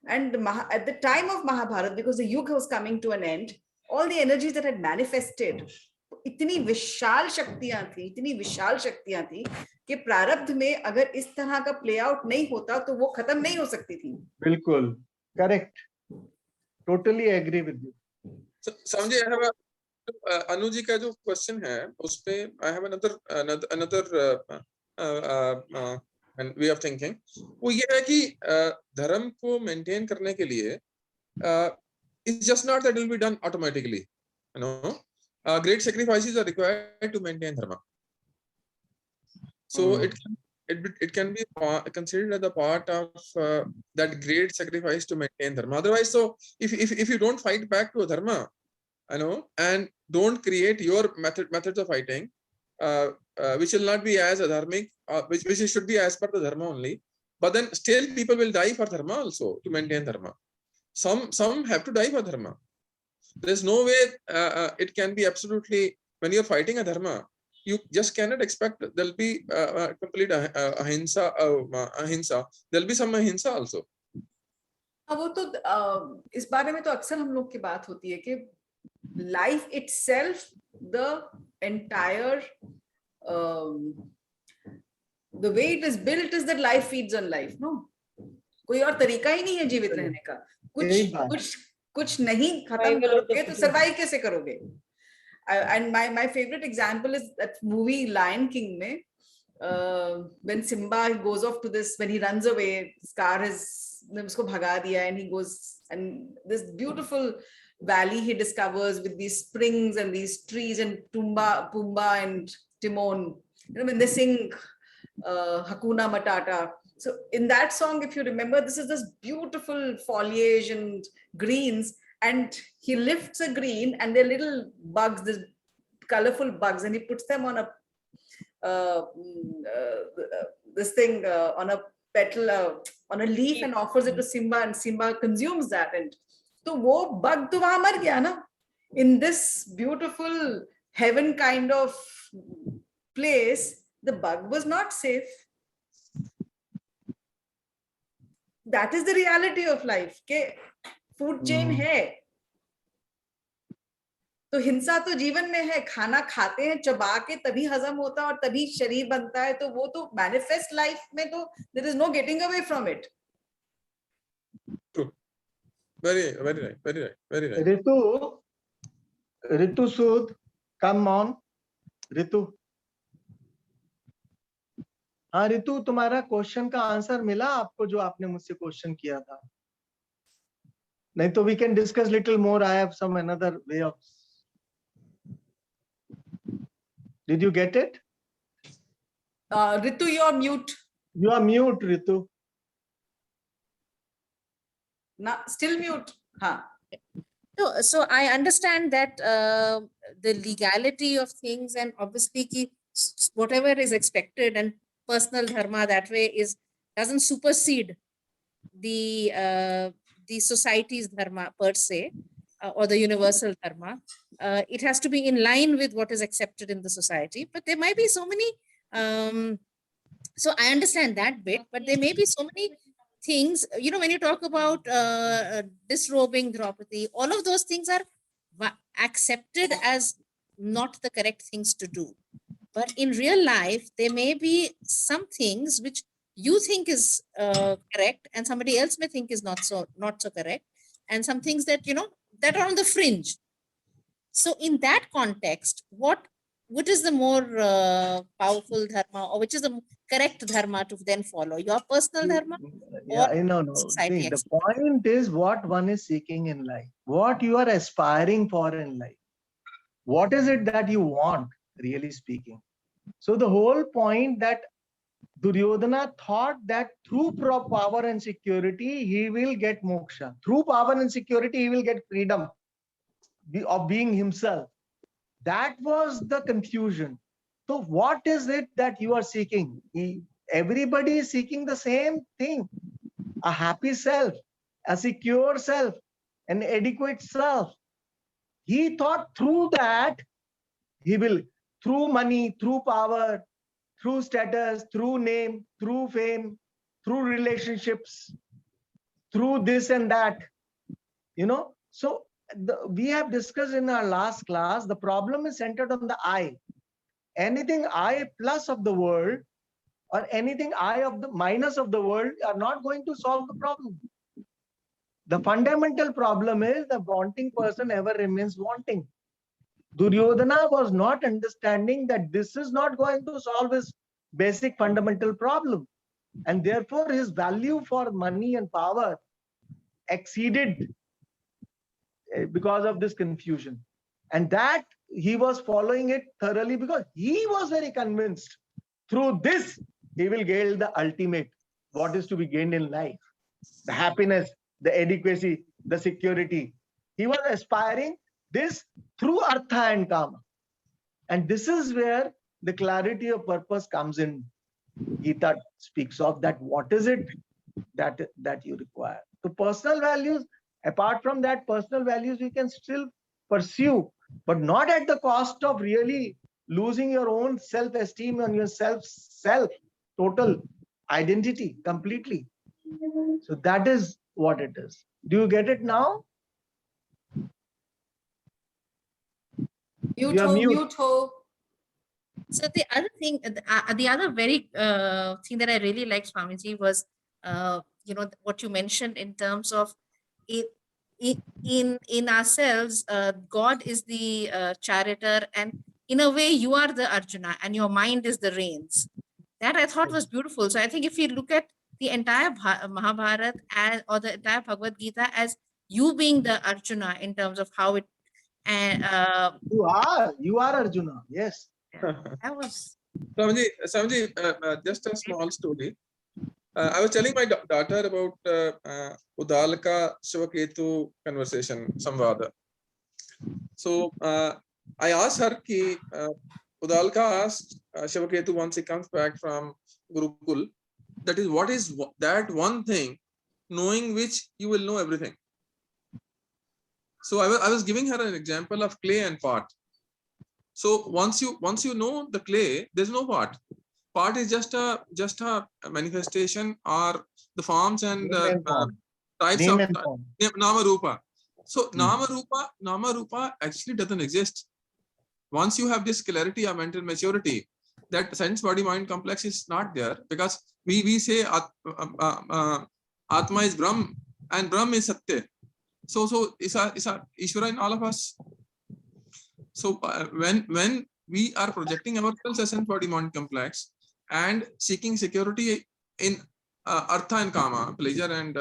And at the time of Mahabharata, because the Yuga was coming to an end, all the energies that had manifested, इतनी विशाल शक्तियां थी कि प्रारब्ध में अगर इस तरह का प्ले आउट नहीं होता तो वो खत्म नहीं हो सकती थी. बिल्कुल correct, totally agree with you. Samji, I have a Anuji का जो question है उस पे I have another way of thinking. वो ये है कि धर्म को maintain करने के लिए it's just not that it will be done automatically, you know. Great sacrifices are required to maintain dharma. So it can be considered as a part of that great sacrifice to maintain dharma. Otherwise, so if you don't fight back to a dharma, you know, and don't create your methods of fighting, which will not be as adharmic, which should be as per the dharma only, but then still people will die for dharma also to maintain dharma. Some have to die for dharma. There's no way it can be absolutely, when you're fighting a dharma, you just cannot expect there'll be complete ahimsa. There'll be some ahimsa also. वो तो इस बारे में तो अक्सर हम लोग की बात होती है कि life itself, the entire the way it is built is that life feeds on life, no? कोई और तरीका ही नहीं है जीवित रहने का. कुछ नहीं खत्म करोगे तो survive कैसे करोगे? And my favorite example is that movie Lion King में when Simba goes off to this, when he runs away, Scar has उसको भगा दिया, and he goes, and this beautiful valley he discovers with these springs and these trees, and Pumbaa and Timon, you know, when they sing Hakuna Matata. So in that song, if you remember, this is this beautiful foliage and greens, and he lifts a green and they're little bugs, these colorful bugs, and he puts them on a this thing on a petal, on a leaf, and offers it to Simba, and Simba consumes that. And तो वो bug तो वहां मर गया ना. In this beautiful heaven kind of place, the bug was not safe. That is the reality of life. के food chain है. तो हिंसा तो जीवन में है. खाना खाते हैं चबा के तभी हजम होता है और तभी शरीर बनता है. तो वो तो manifest life में तो there is no getting away from it. True. Very right. Ritu Sood, come on. Ritu. हाँ रितु, तुम्हारा क्वेश्चन का आंसर मिला आपको जो आपने मुझसे क्वेश्चन किया था? nahi to we can discuss little more. I have some another way of. Did you get it? Ritu, you're mute. You are mute, Ritu. Still mute. Huh. So I understand that the legality of things, and obviously whatever is expected and personal dharma that way doesn't supersede the society's dharma per se, or the universal dharma. It has to be in line with what is accepted in the society. But there might be so many. So I understand that bit, but there may be so many things, when you talk about disrobing Draupadi, all of those things are accepted as not the correct things to do. But in real life, there may be some things which you think is correct, and somebody else may think is not so correct, and some things that that are on the fringe. So in that context, what is the more powerful dharma, or which is the correct dharma to then follow? Your personal dharma? Yeah, no. society See, the expectation? point is what one is seeking in life, what you are aspiring for in life. What is it that you want, really speaking? So the whole point that Duryodhana thought that through power and security, he will get moksha. Through power and security, he will get freedom of being himself. That was the confusion. So what is it that you are seeking? Everybody is seeking the same thing: a happy self, a secure self, an adequate self. He thought through that he will, through money, through power, through status, through name, through fame, through relationships, through this and that, So we have discussed in our last class, the problem is centered on the I. Anything I plus of the world or anything I of the minus of the world are not going to solve the problem. The fundamental problem is the wanting person ever remains wanting. Duryodhana was not understanding that this is not going to solve his basic fundamental problem. And therefore his value for money and power exceeded because of this confusion. And that he was following it thoroughly because he was very convinced through this he will gain the ultimate, what is to be gained in life, the happiness, the adequacy, the security. He was aspiring this through artha and kama. And this is where the clarity of purpose comes in. Gita speaks of that. What is it that you require? So personal values, apart from that, personal values we can still pursue, but not at the cost of really losing your own self-esteem and your self, total identity completely. So that is what it is. Do you get it now? Mute ho, mute ho. So the other thing, the other very thing that I really liked, Swamiji, was what you mentioned in terms of in ourselves, God is the charioteer, and in a way you are the Arjuna and your mind is the reins. That I thought was beautiful. So I think if you look at the entire Mahabharata or the entire Bhagavad Gita as you being the Arjuna in terms of how it you are Arjuna. Yes. That was Swamiji, just a small story. I was telling my daughter about Udalaka Shivaketu conversation, Samvada. So I asked her ki Udalaka asked Shivaketu once he comes back from Gurukul, that is, what is that one thing knowing which you will know everything? So I was giving her an example of clay and pot. So once you know the clay, there's no pot. Pot is just a manifestation or the forms and types of nama rupa. So nama rupa actually doesn't exist. Once you have this clarity of mental maturity, that sense body mind complex is not there, because we say Atma is Brahm and Brahm is Satya. So is a Ishvara in all of us. So when we are projecting ourselves as sense body mind complex and seeking security in artha and kama, pleasure and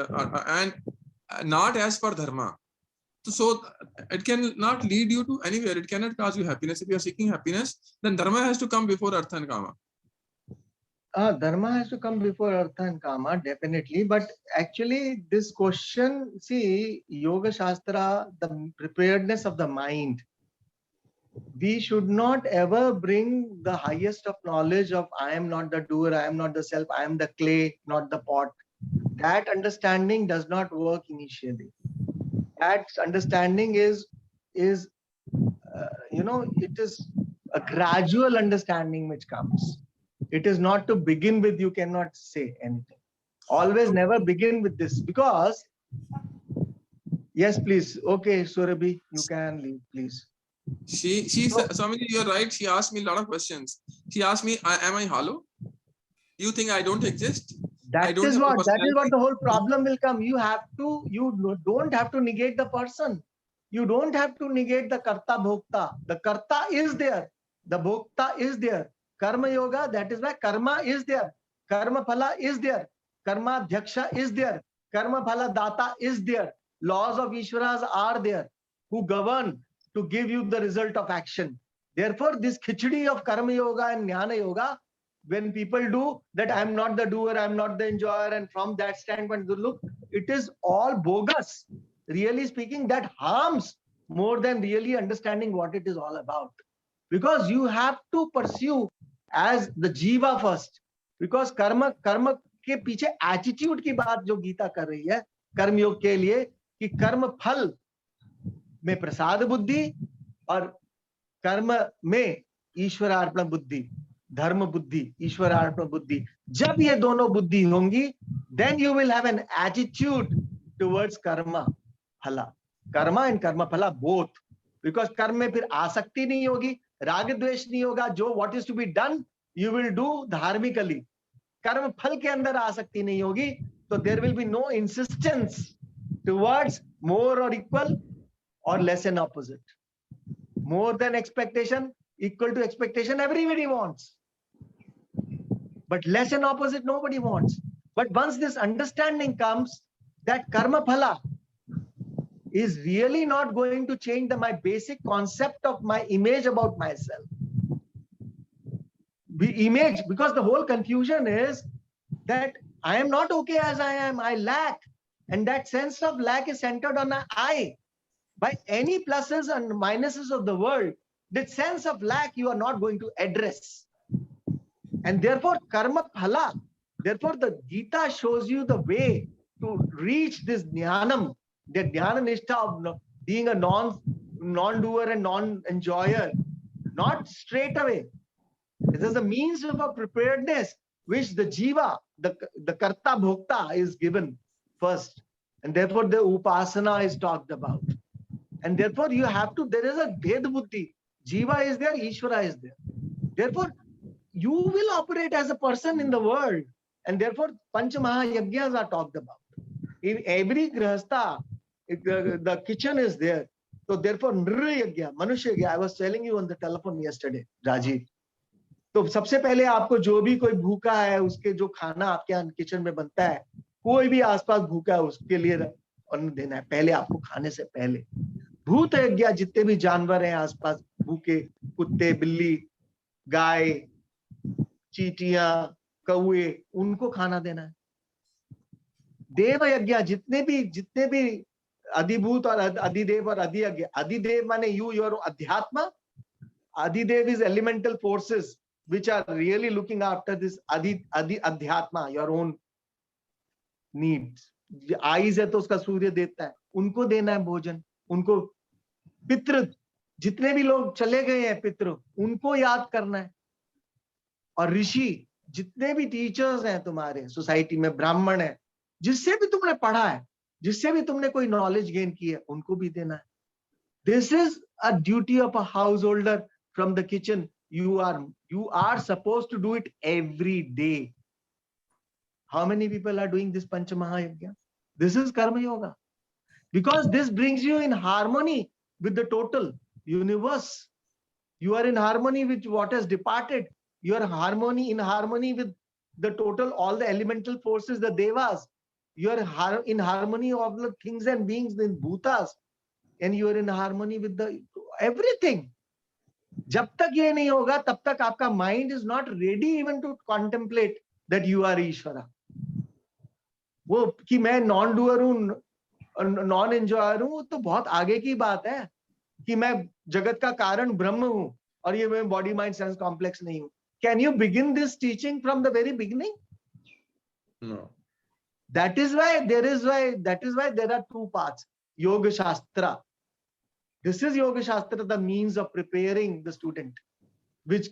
not as per dharma. So it can not lead you to anywhere. It cannot cause you happiness. If you are seeking happiness, then dharma has to come before artha and kama. Dharma has to come before artha and kama, definitely. But actually, this question, see, Yoga Shastra, the preparedness of the mind. We should not ever bring the highest of knowledge of I am not the doer, I am not the self, I am the clay, not the pot. That understanding does not work initially. That understanding is it is a gradual understanding which comes. It is not to begin with, you cannot say anything. Always never begin with this, because, yes, please. Okay, Surabhi, you can leave, please. Swamiji, you're right. She asked me a lot of questions. She asked me, am I hollow? You think I don't exist? That is what the whole problem will come. You don't have to negate the person. You don't have to negate the karta bhokta. The karta is there. The bhokta is there. Karma yoga, that is why karma is there. Karma phala is there. Karma dhyaksha is there. Karma phala data is there. Laws of Ishwaras are there who govern to give you the result of action. Therefore, this khichdi of karma yoga and jnana yoga, when people do that, I am not the doer, I am not the enjoyer, and from that standpoint, look, it is all bogus. Really speaking, that harms more than really understanding what it is all about. Because you have to pursue as the jiva first. Because karma के पीछे attitude की बात जो गीता कर रही है कर्म योग के लिए, कि कर्म फल में प्रसाद बुद्धि और कर्म में ईश्वरार्पण बुद्धि, धर्म बुद्धि, ईश्वरार्पण बुद्धि, जब ये दोनों बुद्धि होंगी, then you will have an attitude towards karma phala. Karma and karma phala both. Because कर्म में फिर आसक्ति नहीं होगी, राग द्वेष नहीं होगा. जो what is to be done, you will do धार्मिकली. कर्म फल के अंदर आसक्ति नहीं होगी, तो there will be no insistence towards more or equal or less than opposite. More than expectation, equal to expectation, everybody wants. But less than opposite, nobody wants. But once this understanding comes that karma phala is really not going to change my basic concept of my image about myself. Image, because the whole confusion is that I am not okay as I am, I lack. And that sense of lack is centered on an I. By any pluses and minuses of the world, that sense of lack you are not going to address. And therefore, karma phala, therefore the Gita shows you the way to reach this jnanam, the jnana nishtha of being a non-doer and non-enjoyer, not straight away. It is a means of a preparedness which the jiva, the karta bhokta is given first. And therefore the upasana is talked about. And therefore you have to, there is a bhed buddhi. Jiva is there, Ishvara is there. Therefore, you will operate as a person in the world. And therefore, Pancha Mahayajnas are talked about. In every grihastha, the kitchen is there. So therefore, Nriyagya, Manushya Yagya, I was telling you on the telephone yesterday, Rajiv. तो सबसे पहले आपको जो भी कोई भूखा है, उसके जो खाना आपके यहाँ किचन में बनता है, कोई भी आसपास भूखा है, उसके लिए अन्न देना है पहले, आपको खाने से पहले. भूत यज्ञ, जितने भी जानवर हैं आसपास भूखे, कुत्ते, बिल्ली, गाय, चींटियां, कौए, उनको खाना देना है. देव यज्ञ, जितने भी अधिभूत और अधिदेव और अधियज्ञ. अधिदेव माने you, your अध्यात्मा. Adidev is elemental forces which are really looking after this adhyatma, your own needs. Eyes है तो उसका सूर्य देता है, उनको देना है भोजन. उनको पितृ, जितने भी लोग चले गए हैं पितृ, उनको याद करना है. और ऋषि, जितने भी टीचर्स हैं तुम्हारे सोसाइटी में, ब्राह्मण है, जिससे भी तुमने पढ़ा है, जिससे भी तुमने कोई नॉलेज गेन की है, उनको भी देना है. This is a duty of a householder from the kitchen. You are supposed to do it every day. How many people are doing this Pancha Mahayajna? This is Karma Yoga. Because this brings you in harmony with the total universe. You are in harmony with what has departed. You are in harmony with the total, all the elemental forces, the devas. You are in harmony of the things and beings in bhutas, and you are in harmony with the everything. जब तक ये नहीं होगा तब तक आपका mind is not ready even to contemplate that you are ईश्वरा. वो कि मैं नॉन डूअर हूँ, नॉन एंजॉयर हूँ, तो बहुत आगे की बात है कि मैं जगत का कारण ब्रह्म हूँ और ये मैं बॉडी माइंड सेंस कॉम्प्लेक्स नहीं हूँ. Can you begin this teaching from the very beginning? No. That is why there are two paths. Yoga Shastra. This is Yoga Shastra, the means of preparing the student, which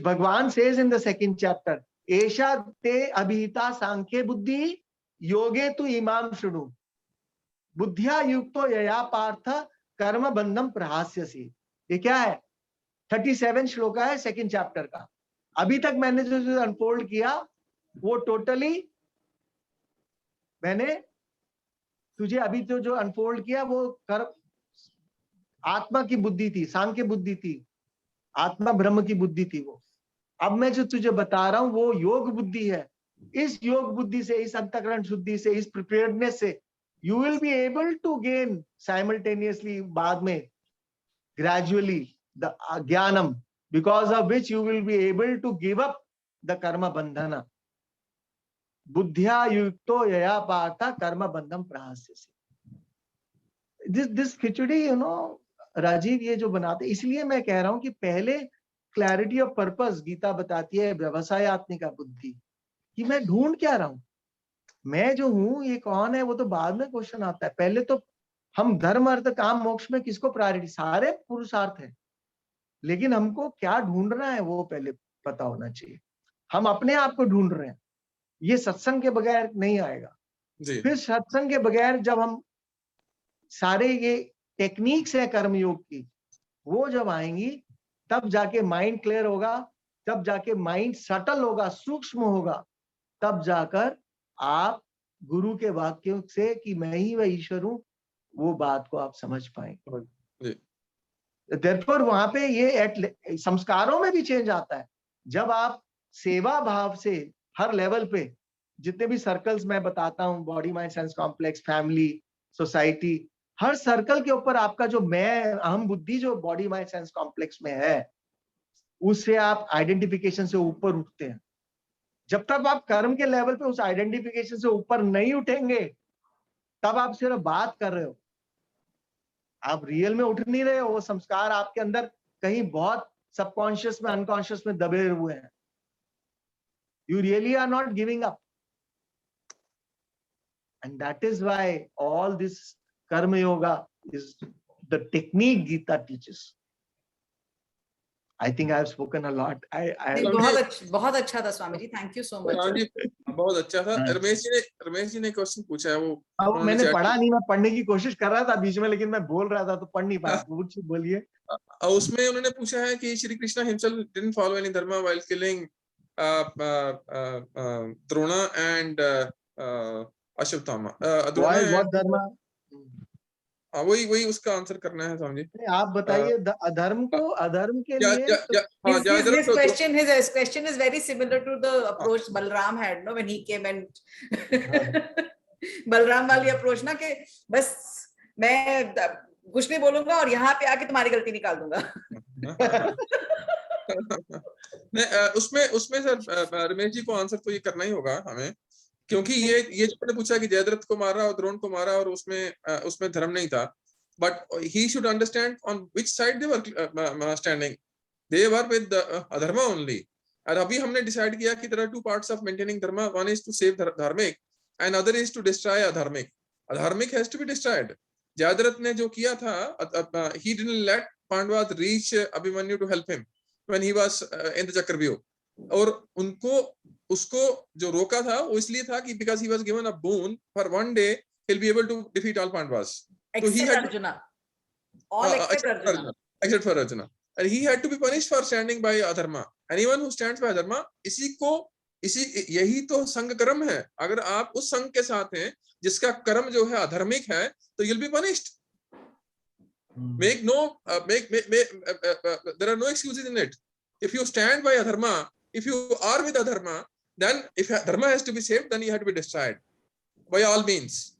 Bhagwan says in the second chapter. Esha te abhita sankhya buddhi yoge tu imam shrudu. Buddhya yukto yaya partha karma bandham prahasyasi. ये क्या है? 37 श्लोका है second chapter का. अभी तक मैंने जो unfold किया वो टोटली मैंने तुझे अभी तो जो अनफोल्ड किया वो कर्म आत्मा की बुद्धि थी, सांख्य बुद्धि थी, आत्मा ब्रह्म की बुद्धि थी वो. अब मैं जो तुझे बता रहा हूं वो योग बुद्धि है. इस योग बुद्धि से, इस अंतःकरण शुद्धि से, इस प्रिपेयर्डनेस से you will be able to gain simultaneously बाद में gradually the jnanam, because of which you will be able to give up the karma bandhana. Buddhya yukto yaya partha karma bandham prahasyasi. This khichdi, you know, Rajiv ये जो बनाते, इसलिए मैं कह रहा हूं कि पहले क्लैरिटी ऑफ पर्पस गीता बताती है, व्यवसायत्मिका बुद्धि, कि मैं ढूंढ क्या रहा हूं, मैं जो हूं ये कौन है, वो तो बाद में क्वेश्चन आता है. पहले तो हम धर्म अर्थ काम मोक्ष में किसको प्रायोरिटी, सारे पुरुषार्थ है, लेकिन हमको क्या ढूंढना है वो पहले पता होना चाहिए. हम अपने आप को ढूंढ रहे हैं, ये सत्संग के बगैर नहीं आएगा. फिर सत्संग के बगैर जब हम सारे ये टेक्निक्स है कर्मयोग की वो जब आएंगी तब जाके माइंड क्लियर होगा, तब जाके माइंड सटल होगा, सूक्ष्म होगा, तब जाकर आप गुरु के वाक्यों से कि मैं ही वह ईश्वर हूं वो बात को आप समझ पाएंगे. Therefore वहां पे ये संस्कारों में भी चेंज आता है. जब आप सेवा भाव से हर लेवल पे जितने भी सर्कल्स मैं बताता हूं, body mind sense complex, family, society, हर सर्कल के ऊपर आपका जो मैं अहम बुद्धि जो बॉडी माइंड सेंस कॉम्प्लेक्स में है उससे आप आइडेंटिफिकेशन से ऊपर उठते हैं. जब तक आप कर्म के लेवल पे उस आइडेंटिफिकेशन से ऊपर नहीं उठेंगे तब आप सिर्फ बात कर रहे हो, आप रियल में उठ नहीं रहे हो. वो संस्कार आपके अंदर कहीं बहुत सबकॉन्शियस में, अनकॉन्शियस में दबे हुए हैं. You really are not giving up, and that is why all this karma yoga is the technique Gita teaches. I think I have spoken a lot. बहुत अच्छा था Swami ji, thank you so much. बहुत अच्छा था. रमेश जी ने क्वेश्चन पूछा है, वो मैंने पढ़ा नहीं, मैं पढ़ने की कोशिश कर रहा था बीच में, लेकिन मैं बोल रहा था तो पढ़ नहीं पाया. बोलिए. उसमें उन्होंने पूछा है कि Shri Krishna himself didn't follow any dharma while killing Drona and Ashwatthama. What dharma? वही उसका आंसर करना है स्वामी जी. आप बताइए. अधर्म को अधर्म के लिए his question is very similar to the approach Balram had, no, when he came and Balram वाली अप्रोच ना कि बस मैं कुछ नहीं बोलूंगा और यहाँ पे आके तुम्हारी गलती निकाल दूंगा. उसमें सर रमेश जी को आंसर तो ये करना ही होगा हमें, क्योंकि ये जो आपने पूछा कि जयद्रथ को मारा और द्रोण को मारा और उसमें धर्म नहीं था, but he should understand on which side they were standing. They were with adharma only. और अभी हमने डिसाइड किया कि there are two parts of maintaining dharma. One is to save dharmik and other is to destroy adharmik. Adharmik has to be destroyed. Jayadratha ने जो किया था, he didn't let Pandavas reach Abhimanyu to help him when he was in the chakravyuh. और उसको जो रोका था वो इसलिए था कि because he was given a boon for one day he'll be able to defeat all Pandavas. Except Arjuna. All except Arjuna. Except for Arjuna. And he had to be punished for standing by adharma. Anyone who stands by adharma, यही तो संग कर्म है. अगर आप उस संग के साथ हैं जिसका कर्म जो है अधर्मिक है, तो you'll be punished. There are no excuses in it. If you stand by adharma, if you are with adharma, then if dharma has to be saved, then you have to be destroyed. by all means.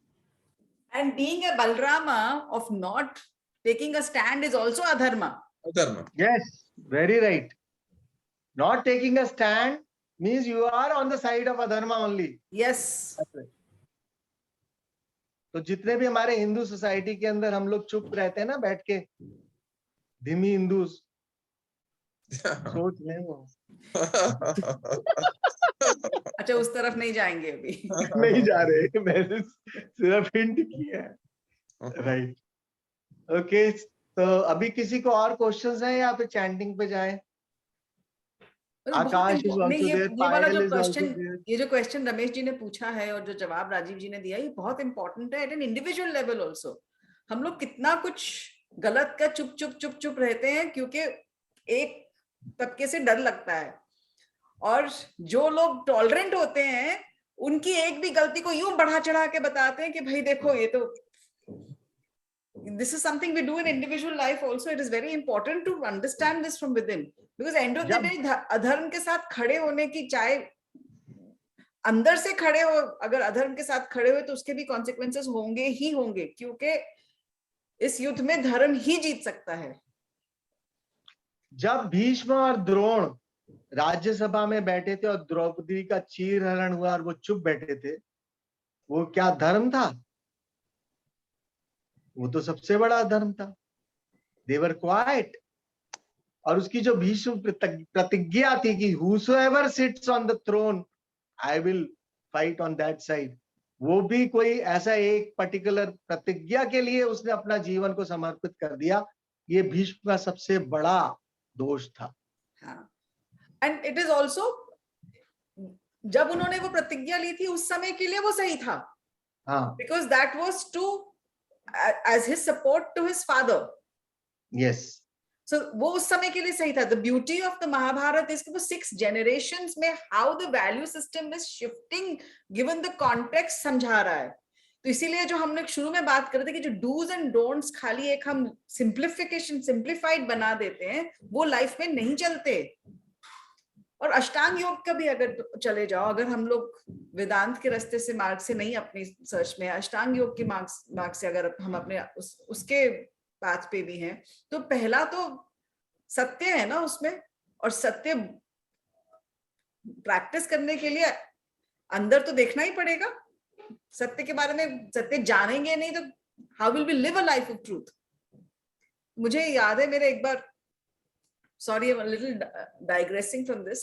And being a Balrama of not taking a stand is also adharma. Adharma. Yes, very right. Not taking a stand means you are on the side of adharma only. Yes. तो जितने भी हमारे Hindu society के अंदर हम लोग चुप रहते हैं ना बैठ के, धीमी हिंदू सोच लें वो अच्छा, उस तरफ नहीं जाएंगे अभी. नहीं जा रहे, मैंने सिर्फ हिंट किया है. राइट. ओके, तो अभी किसी को और क्वेश्चंस हैं या फिर चैंटिंग पे जाएं? आकाश is also there, Payal is also there. ये जो क्वेश्चन रमेश जी ने पूछा है और जो जवाब राजीव जी ने दिया, ये बहुत इंपॉर्टेंट है at an individual level also. हम लोग कितना कुछ गलत का चुप चुप चुप चुप रहते हैं क्योंकि एक तबके से डर लगता है, और जो लोग टॉलरेंट होते हैं उनकी एक भी गलती को यूं बढ़ा चढ़ा के बताते हैं कि भाई देखो ये तो. This is something we do in individual life also. It is very important to understand this from within, because end of the day अधर्म के साथ खड़े होने की, चाहे अंदर से खड़े हो, अगर अधर्म के साथ खड़े हुए तो उसके भी consequences होंगे ही होंगे, क्योंकि इस युद्ध में धर्म ही जीत सकता है. जब भीष्म और द्रोण राज्यसभा में बैठे थे और द्रौपदी का चीरहरण हुआ और वो चुप बैठे थे, वो क्या धर्म था? वो तो सबसे बड़ा धर्म था. They were quiet. और उसकी जो भीष्म प्रतिज्ञा थी कि whosoever sits on the throne, I will fight on that side. वो भी कोई ऐसा एक पर्टिकुलर प्रतिज्ञा के लिए उसने अपना जीवन को समर्पित कर दिया. ये भीष्म का सबसे बड़ा दोष था. And it is also, जब उन्होंने वो प्रतिज्ञा ली थी उस समय के लिए वो सही था. हाँ. Because that was to as his support to his father. Yes. So वो उस समय के लिए सही था. The beauty of the Mahabharata is कि वो 6 generations में how the value system is shifting given the context समझा रहा है. तो इसीलिए जो हमने शुरू में बात कर रहे थे कि जो do's and don'ts खाली एक हम simplified बना देते हैं, वो लाइफ में नहीं चलते. और अष्टांग योग का भी अगर चले जाओ, अगर हम लोग वेदांत के रास्ते से, मार्ग से नहीं, अपनी सर्च में अष्टांग योग के मार्ग से अगर हम अपने उसके पाथ पे भी हैं, तो पहला तो सत्य है ना उसमें, और सत्य प्रैक्टिस करने के लिए अंदर तो देखना ही पड़ेगा. सत्य के बारे में सत्य जानेंगे नहीं तो how will we live a life of truth. मुझे याद है मेरे एक बार, sorry, I'm a little digressing from this.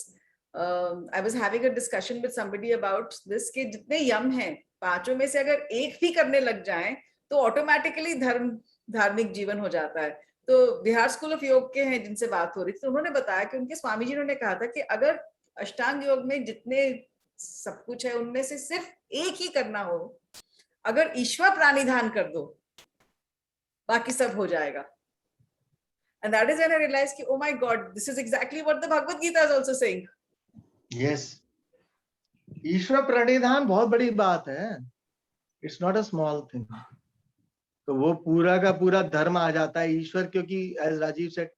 I was having a discussion with somebody about this कि जितने यम हैं, 5 में से अगर एक भी करने लग जाएं तो ऑटोमेटिकली धार्मिक जीवन हो जाता है. तो बिहार स्कूल ऑफ योग के हैं जिनसे बात हो रही थी, तो उन्होंने बताया कि उनके स्वामी जी ने कहा था कि अगर अष्टांग योग में जितने सब कुछ है उनमें से सिर्फ एक ही करना हो, अगर ईश्वर प्राणिधान कर दो बाकी सब हो जाएगा. And that is when I realized कि, oh my God, this is exactly what the Bhagavad Gita is also saying. Yes. ईश्वर प्रणिधान बहुत बड़ी बात है. It's not a small thing. तो वो पूरा का पूरा धर्म आ जाता है ईश्वर, क्योंकि as Rajiv said,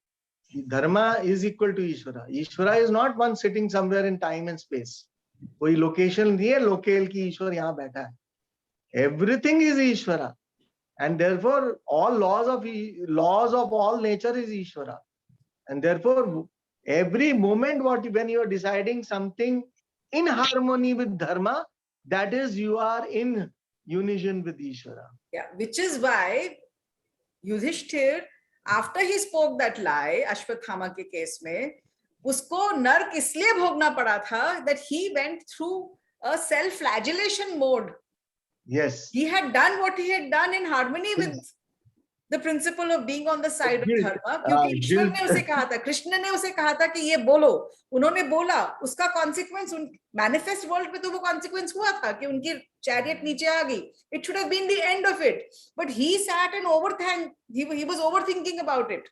Dharma is equal to ईश्वरा. ईश्वरा is not one sitting somewhere in time and space. कोई लोकेशन नहीं है लोकेल की ईश्वर यहाँ बैठा है. Everything is ईश्वरा. And therefore, all laws of all nature is Ishvara. And therefore, every moment when you are deciding something in harmony with dharma, that is, you are in unison with Ishvara. Yeah, which is why Yudhishthir, after he spoke that lie, Ashwathama के case में, उसको नर्क इसलिए भोगना पड़ा था that he went through a self-flagellation mode. Yes. He had done what he had done in harmony with the principle of being on the side of dharma. क्योंकि ईश्वर ने उसे कहा था, कृष्ण ने उसे कहा था कि ये बोलो, उन्होंने बोला, उसका consequence manifest world में तो वो consequence हुआ था कि उनकी chariot नीचे आ गई. It should have been the end of it, but he sat and overthink. He was overthinking about it,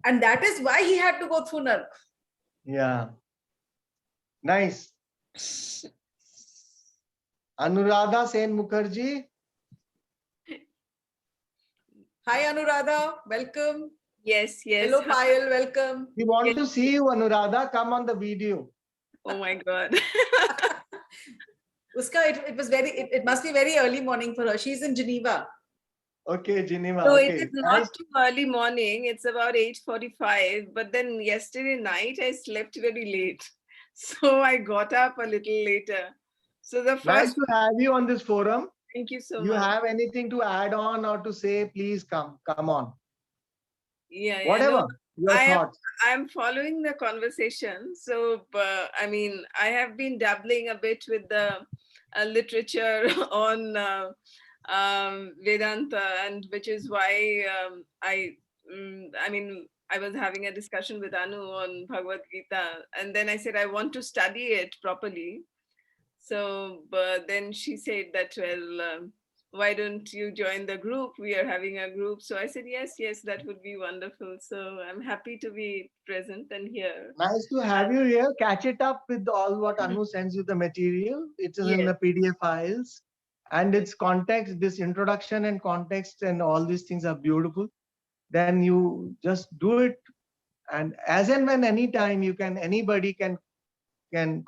and that is why he had to go through Nark. Yeah. Nice. Anuradha Sen Mukherjee. Hi Anuradha, welcome. Yes. Hello Payal, welcome. We want to see you, Anuradha. Come on the video. Oh my God. Uska, it was very, it must be very early morning for her. She's in Geneva. Okay, Geneva. No, Okay. it is Nice. not too early morning. It's about 8:45. But then yesterday night I slept very late. So I got up a little later. So the Nice first, to have you on this forum. thank you so You much. have anything to add on or to say, please come on. Yeah, yeah, Whatever, no, your I am- thoughts. I'm following the conversation. So, I mean, I have been dabbling a bit with the literature on Vedanta, and which is why I mean, I was having a discussion with Anu on Bhagavad Gita, and then I said I want to study it properly. So, but then she said that, well, why don't you join the group? We are having a group. So I said, yes, that would be wonderful. So I'm happy to be present and here. Nice to have you here. Catch it up with all what Anu sends you the material. It is in Yes. the PDF files. And its context, this introduction and context and all these things are beautiful. Then you just do it. And as and when anytime you can, anybody can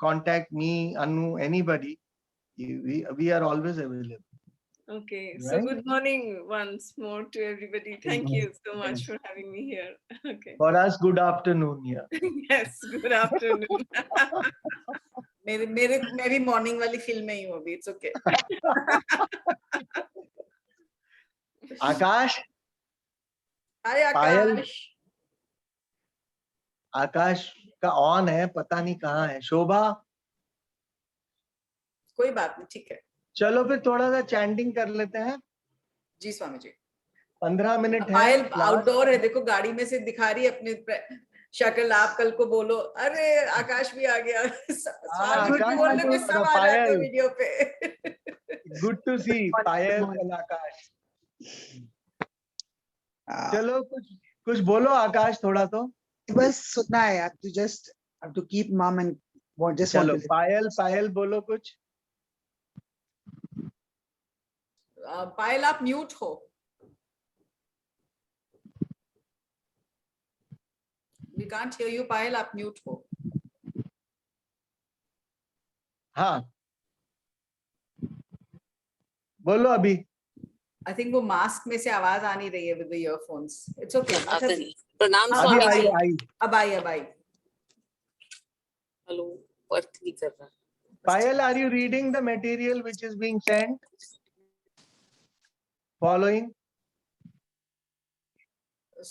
contact me, Anu, anybody. We are always available. Okay. So Right. good morning once more to everybody. Thank you so much for having me here. Okay. For us, good afternoon here. Yes. Good afternoon. मैं भी morning वाली feel में ही हूँ अभी. It's okay. Akash, Hi Payal. Akash. आकाश का on है, पता नहीं कहाँ है. शोभा, कोई बात नहीं, ठीक है. चलो फिर थोड़ा सा चैंटिंग कर लेते हैं. जी स्वामी जी. 15 मिनट है. पायल आउटडोर है, देखो गाड़ी में से दिखा रही है अपनी शक्ल. आप कल को बोलो अरे आकाश भी आ गया. आकाश बोलने में सब आ जाते हैं वीडियो पे. गुड टू सी पायल और आकाश. चलो कुछ बोलो आकाश, थोड़ा तो. बस सुनना है यार. You just have to keep mum and just want चलो to पायल बोलो कुछ. पायल आप म्यूट हो. We can't hear you, पायल आप म्यूट हो. हाँ बोलो अभी. I think वो मास्क में से आवाज आ नहीं रही है with the earphones. It's okay. प्रणाम हाँ, स्वामी अभी जी. आई. अब आई. हेलो, वर्क नहीं कर रहा. पायल, are you reading the material which is being sent? Following?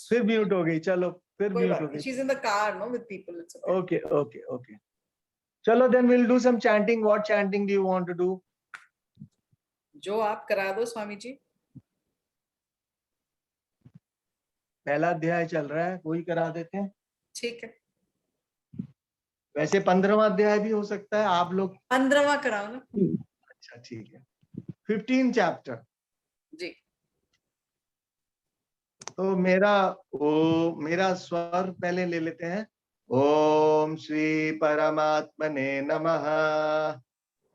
फिर म्यूट हो गई. चलो फिर कोई म्यूट बात हो नहीं. गई. She's in the car, no, with people. It's okay. Okay. चलो then we'll do some chanting. What chanting do you want to do? जो आप करा दो स्वामी जी. पहला अध्याय चल रहा है, कोई करा देते हैं. ठीक है. वैसे 15वां अध्याय भी हो सकता है. आप लोग 15वां कराओ ना. अच्छा ठीक है. 15 चैप्टर. जी. तो मेरा स्वर पहले ले लेते हैं. ओम श्री परमात्मने नमः.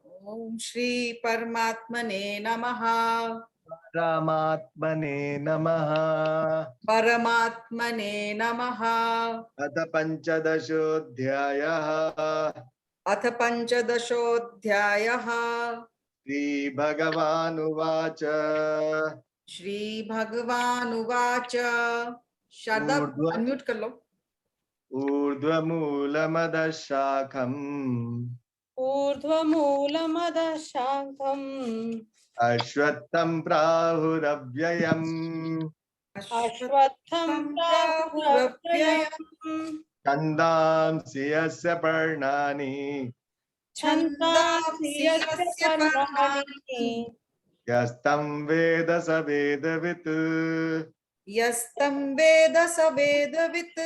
ओम श्री परमात्मने नमः. परमात्मने नमः. परमात्मने नमः. अथ पंचदशोऽध्यायः. अथ पंचदशोऽध्यायः. श्री भगवानुवाच. श्री भगवानुवाच. शारदा अनम्यूट कर लो. ऊर्ध्वमूलमदः शाखम्. ऊर्ध्वमूलमदः शाखम्. अश्वत्थं प्राहुरव्ययम्. अश्वत्थं प्राहुरव्ययम्. छन्दांसि यस्य पर्णानि. छन्दांसि यस्य पर्णानि. यस्तं वेद स वेदवित्. यस्तं वेद स वेदवित्.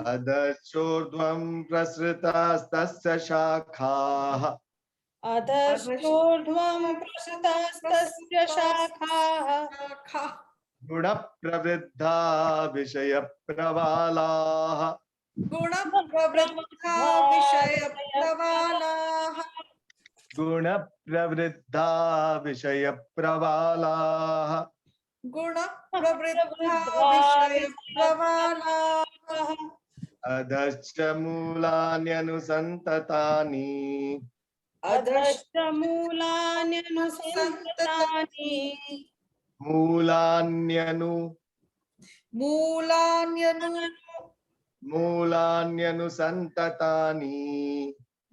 अधश्चोर्ध्वं प्रसृतास्तस्य शाखाः. अधश्चोर्ध्वं प्रसृतास्तस्य शाखाः. गुणप्रवृद्धा विषयप्रवालाः. गुणप्रवृद्धा विषयप्रवालाः. गुणप्रवृद्धा विषयप्रवालाः. गुणप्रवृद्धा विषयप्रवालाः. अधश्च मूलान्यनुसन्ततानि. अधश्च मूलान्यनुसन्ततानि मूलान्यनु मूलान्यनुसन्ततानि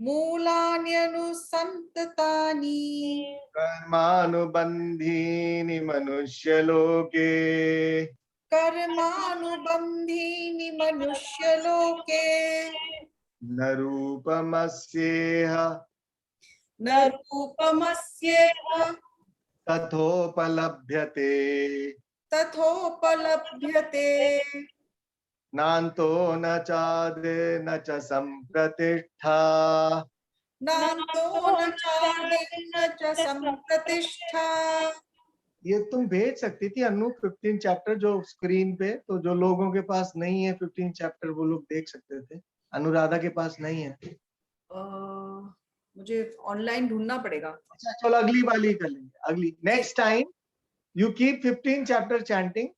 मूलान्यनुसन्ततानि कर्मानुबन्धीनि मनुष्यलोके कर्मानुबन्धीनि मनुष्यलोके न रूपमस्येह न रूपमस्येह तथोपलभ्यते तथोपलभ्यते नान्तो न चादिर् न च सम्प्रतिष्ठा नान्तो न चादिर्न च सम्प्रतिष्ठा। ये तुम भेज सकती थी अनु 15 चैप्टर जो स्क्रीन पे, तो जो लोगों के पास नहीं है 15 चैप्टर वो लोग देख सकते थे। अनुराधा के पास नहीं है। मुझे ऑनलाइन ढूंढना पड़ेगा। अच्छा चलो अगली वाली कर लेंगे। अगली next time you keep 15 chapter chanting,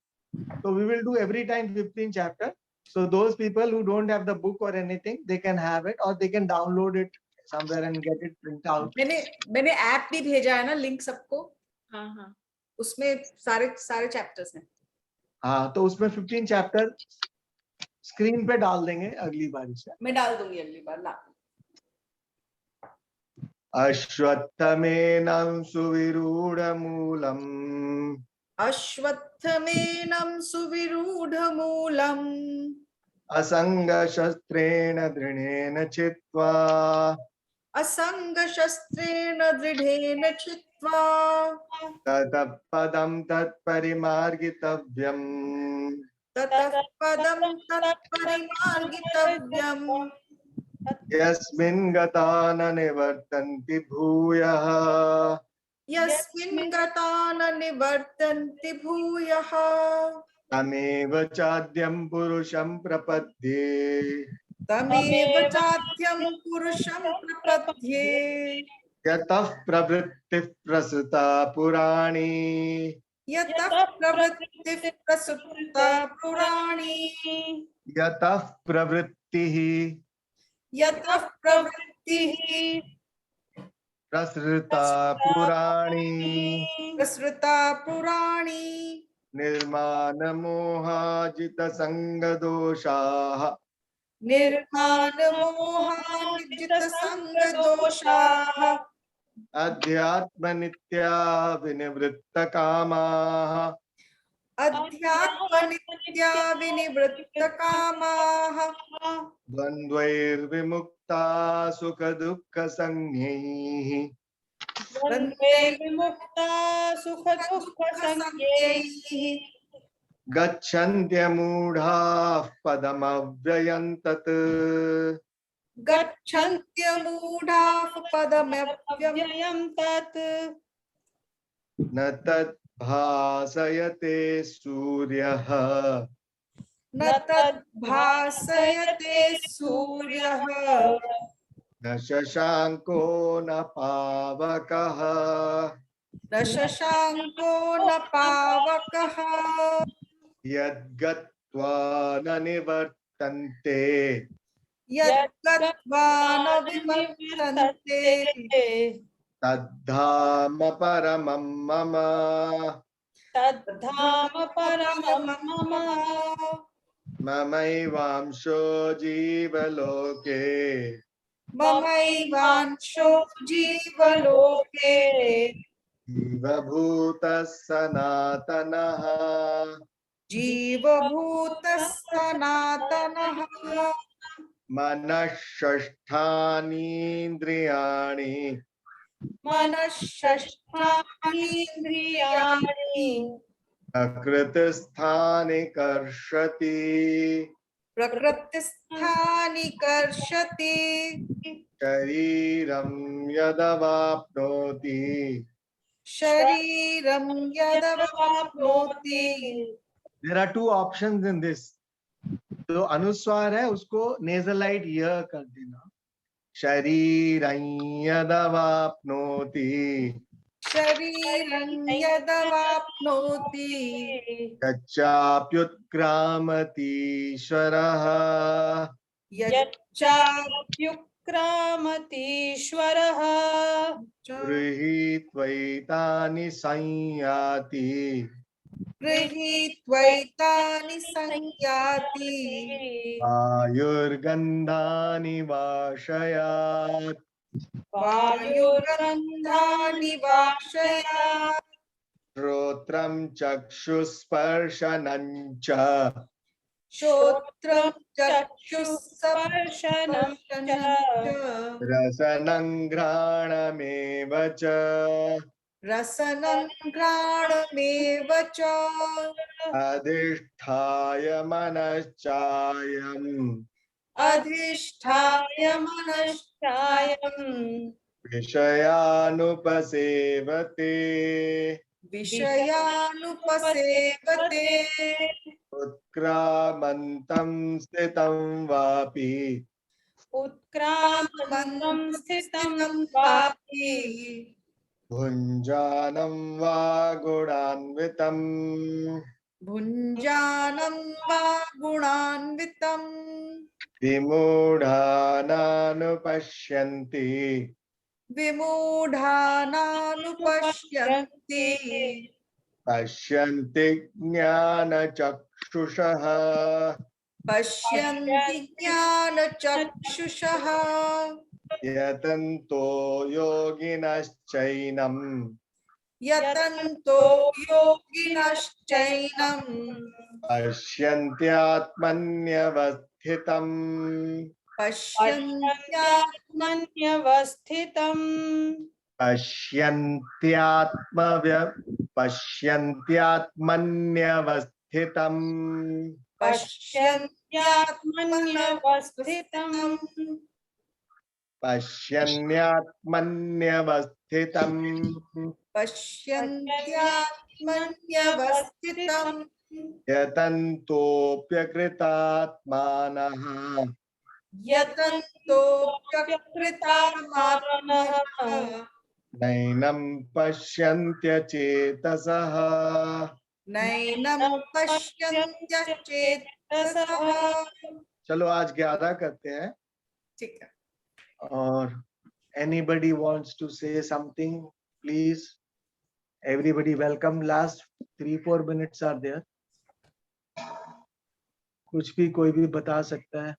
so we will do every time 15 chapter, so those people who don't have the book or anything they can have it or they can download it somewhere and get it print out. मैंने app भी भेजा है ना link सबको। हाँ हाँ उसमें सारे चैप्टर्स हैं। हाँ तो उसमें 15 चैप्टर स्क्रीन पे डाल देंगे अगली बार से। मैं डाल दूंगी अगली बार ला। अश्वत्थमेनं सुविरूढमूलम् अश्वत्थमेनं सुविरूढमूलम् असङ्गशस्त्रेण दृढेन चित्वा असङ्गशस्त्रेण दृढेन चित्वा ततः पदं तत्परिमार्गितव्यम् ततः पदं तत्परिमार्गितव्यम् यस्मिन् गता न निवर्तन्ति भूयः यस्मिन् गता न निवर्तन्ति भूयः तमेव चाद्यं पुरुषं प्रपद्ये तमेव चाद्यं पुरुषं प्रपद्ये यतः प्रवृत्तिः प्रसृता पुराणी यतः प्रवृत्तिः प्रसृता पुराणी यतः प्रवृत्तिः प्रसृता पुराणी प्रसृता पुराणी निर्माणमोहाजितसङ्गदोषाः निर्माणमोहाजितसङ्गदोषाः अध्यात्मनित्या विनिवृत्तकामाः अध्यात्मनित्या विनिवृत्तकामाः द्वन्द्वैर्विमुक्ता सुखदुःखसंज्ञैः द्वन्द्वैर्विमुक्ता सुखदुःखसंज्ञैः गच्छन्त्यमूढाः पदमव्ययं तत् गच्छन्त्यमूढाः पदमव्ययम् व्ययं तत् न तद्भासयते सूर्यः न तद्भासयते सूर्यः न शशाङ्को न पावकः न शशाङ्को न पावकः यद्गत्वा न निवर्तन्ते यद्गत्वा न विवर्तन्ते तद्धाम परमं मम तद्धाम परमं मम ममैवांशो जीवलोके ममैवांशो जीवलोके जीवभूतः सनातनः जीवभूतः सनातनः मनः षष्ठानीन्द्रियाणि मनःषष्ठानीन्द्रियाणि प्रकृतिस्थानि कर्षति प्रकृतिस्थानि कर्षति शरीरं यदवाप्नोति शरीरं यदवाप्नोति। There are two options in this. जो अनुस्वार है उसको नेजलाइट य कर देना। शरीरं यदवाप्नोति शरीरं यदवाप्नोति यच्चाप्युत्क्रामतीश्वरः उत्क्रामतीश्वरः गृहीत्वैतानि संयाति गृहीत्वैतानि संयाति वायुर्गन्धानि वाशयात् वायुर्गन्धानि वाशयात् श्रोत्रं चक्षुस्पर्शनं च श्रोत्रं चक्षुस्पर्शनं च रसनं घ्राणमेव च रसनं घ्राणमेव च अधिष्ठाय मनश्चायम् अधिष्ठाय मनश्चायं विषयानुपसेवते विषयानुपसेवते उत्क्रामन्तं स्थितं वापि उत्क्रामन्तं स्थितं वापि भुञ्जानं वा गुणान्वितं भुञ्जानं वा गुणान्वितम् विमूढानानुपश्यन्ति विमूढानानुपश्यन्ति पश्यन्ति ज्ञानचक्षुषः पश्यन्ति ज्ञानचक्षुषः यतन्तो योगिनश्चैनं यतन्तो योगिनश्चैनम् पश्यन्त्यात्मन्यवस्थितम् पश्यन्त्यात्मन्यवस्थितम् पश्यन्त्यात्मन्यवस्थितम् पश्यन्त्यात्मन्यवस्थितम् पश्यन्यात्मन्यवस्थितम् पश्यन्त्यात्मन्यवस्थितम् यतन्तोऽप्यकृतात्मानः यतन्तोऽप्यकृतात्मानः नैनं पश्यन्त्यचेतसः नैनं पश्यन्त्यचेतसः। चलो आज 11 करते हैं ठीक है। और anybody wants to say something please, everybody welcome. Last 3-4 minutes are there. कुछ भी कोई भी बता सकता है।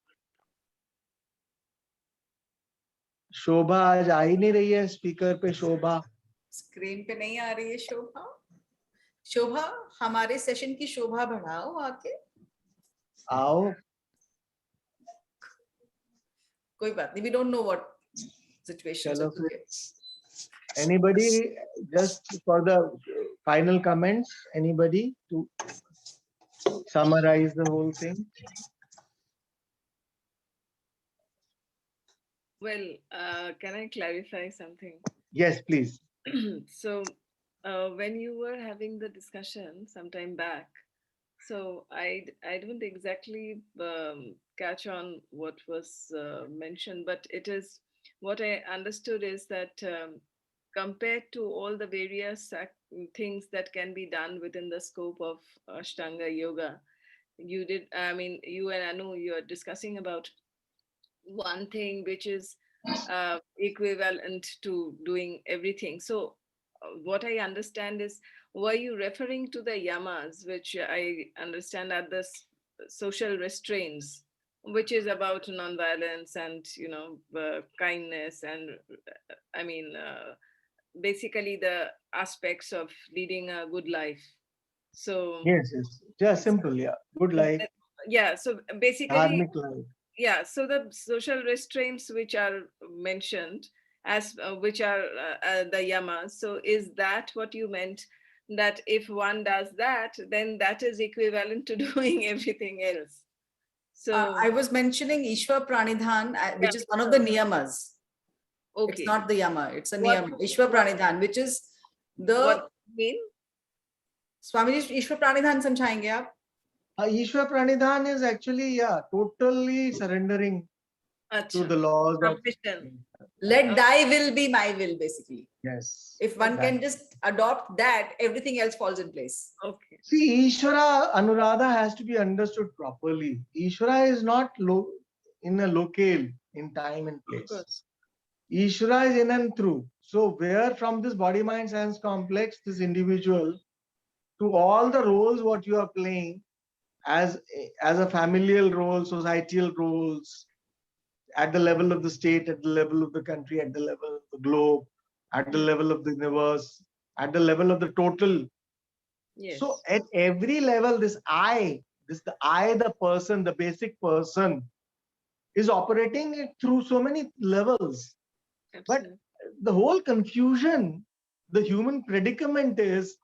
शोभा आज आ ही नहीं रही है स्पीकर पे। शोभा स्क्रीन पे नहीं आ रही है शोभा। शोभा हमारे सेशन की शोभा बढ़ाओ आके। आओ। कोई बात नहीं, we don't know what situations चलो are फिर there. anybody just for the final comments, anybody to summarize the whole thing? Well, can I clarify something? Yes, please. So when you were having the discussion some time back, so I don't exactly catch on what was mentioned, but it is what I understood is that compared to all the various things that can be done within the scope of Ashtanga Yoga, you and Anu, you are discussing about one thing which is equivalent to doing everything. So what I understand is, were you referring to the yamas, which I understand are the social restraints, which is about non-violence and kindness and basically the aspects of leading a good life. So Yes, just simple. Yeah, good life. Yeah, so basically Dharmic life. Yeah, so the social restraints which are mentioned as which are the yamas, so is that what you meant, that if one does that, then that is equivalent to doing everything else? So I was mentioning Ishwar Pranidhan, which is one of the niyamas. okay, It's not the yama, it's a What- niyama. Ishwar Pranidhan, which is the what do you mean? Swamiji, Ishwar Pranidhan समझाएंगे आप? Ishwar Pranidhan is actually, yeah, totally surrendering to Acha, the laws of. submission. Let thy will be my will, basically. Yes. If one can just adopt that, everything else falls in place. Okay. See, Ishvara, Anuradha has to be understood properly. Ishvara is not in a locale. in time and Of place. course. Ishvara is in and through. So where from this body, mind, sense complex, this individual, to all the roles what you are playing as a familial role, societal roles, at the level of the state, at the level of the country, at the level of the globe, at the level of the universe, at the level of the total. Yes. So at every level, the person, the basic person, is operating through so many levels. But Absolutely. the whole confusion, the human predicament is,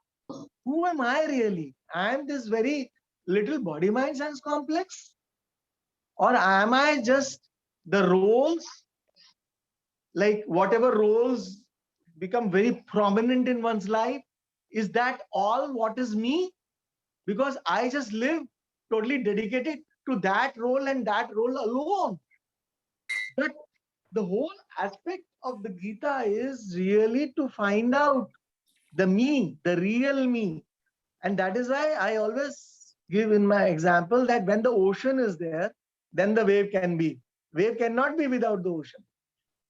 who am I really? I am this very little body, mind, sense complex? Or am I just the roles, like whatever roles become very prominent in one's life? Is that all what is me? Because I just live totally dedicated to that role and that role alone. But the whole aspect of the Gita is really to find out the me, the real me. And that is why I always give in my example that when the ocean is there, then the wave can be. Wave cannot be without the ocean.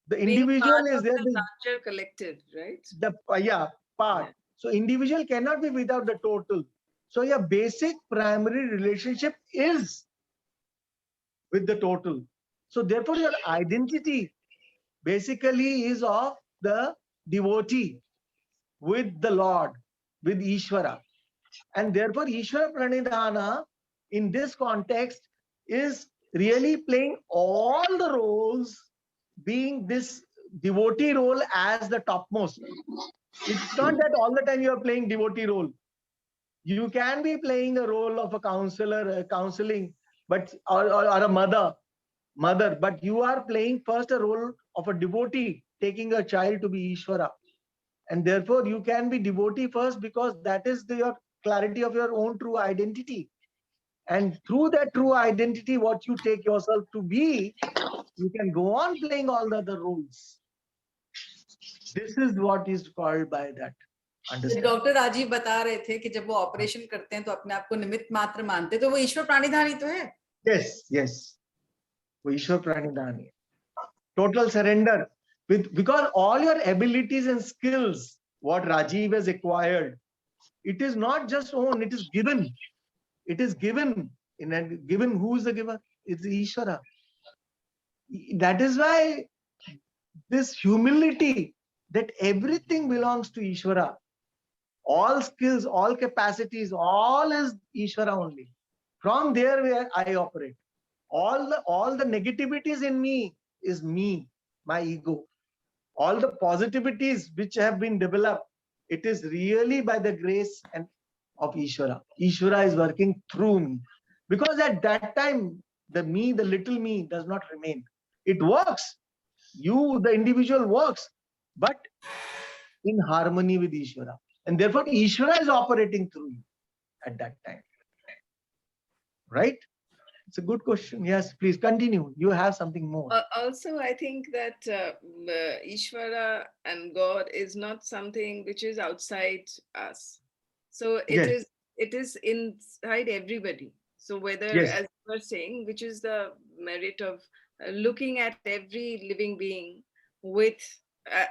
The Being individual part is of there, the larger collective, right? the part. Yeah. So individual cannot be without the total. So your basic primary relationship is with the total. So therefore your identity basically is of the devotee with the Lord, with Ishvara. And therefore Ishvara Pranidhana in this context is really playing all the roles, being this devotee role as the topmost. It's not that all the time you are playing devotee role. You can be playing a role of a counselor, counseling, but or a mother, but you are playing first a role of a devotee, taking a child to be Ishvara. And therefore you can be devotee first because that is your clarity of your own true identity. And through that true identity, what you take yourself to be, you can go on playing all the other roles. This is what is called by that understanding. Doctor Rajiv बता रहे थे कि जब वो operation करते हैं तो अपने आप को निमित्त मात्र मानते हैं, तो वो ईश्वर प्राणिधानी तो है. Yes. Ishwar Pranidhani. Total surrender. Because all your abilities and skills, what Rajiv has acquired, it is not just owned, it is given. It is given. Given, who is the giver? It's Ishvara. That is why this humility, that everything belongs to Ishvara. All skills, all capacities, all is Ishvara only. From there where I operate. All the negativities in me is me, my ego. All the positivities which have been developed, it is really by the grace and of Ishvara. Ishvara is working through me. Because at that time, the me, the little me does not remain. It works. You, the individual works, but in harmony with Ishvara. And therefore, Ishvara is operating through you at that time. Right? It's a good question. Yes, please continue. You have something more. Also, I think that Ishvara and God is not something which is outside us. So it is inside everybody. So whether, as you were saying, which is the merit of looking at every living being with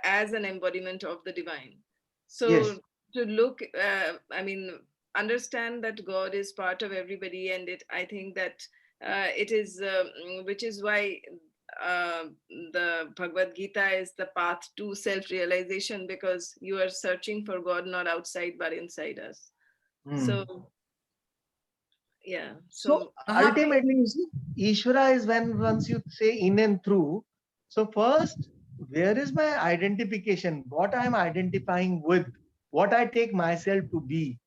as an embodiment of the divine. So to look, understand that God is part of everybody, and I think that it is, which is why the Bhagavad Gita is the path to self-realization, because you are searching for God not outside but inside us. So, yeah. So ultimately, you see, Ishvara is when once you say in and through. So first, where is my identification? What I am identifying with? What I take myself to be?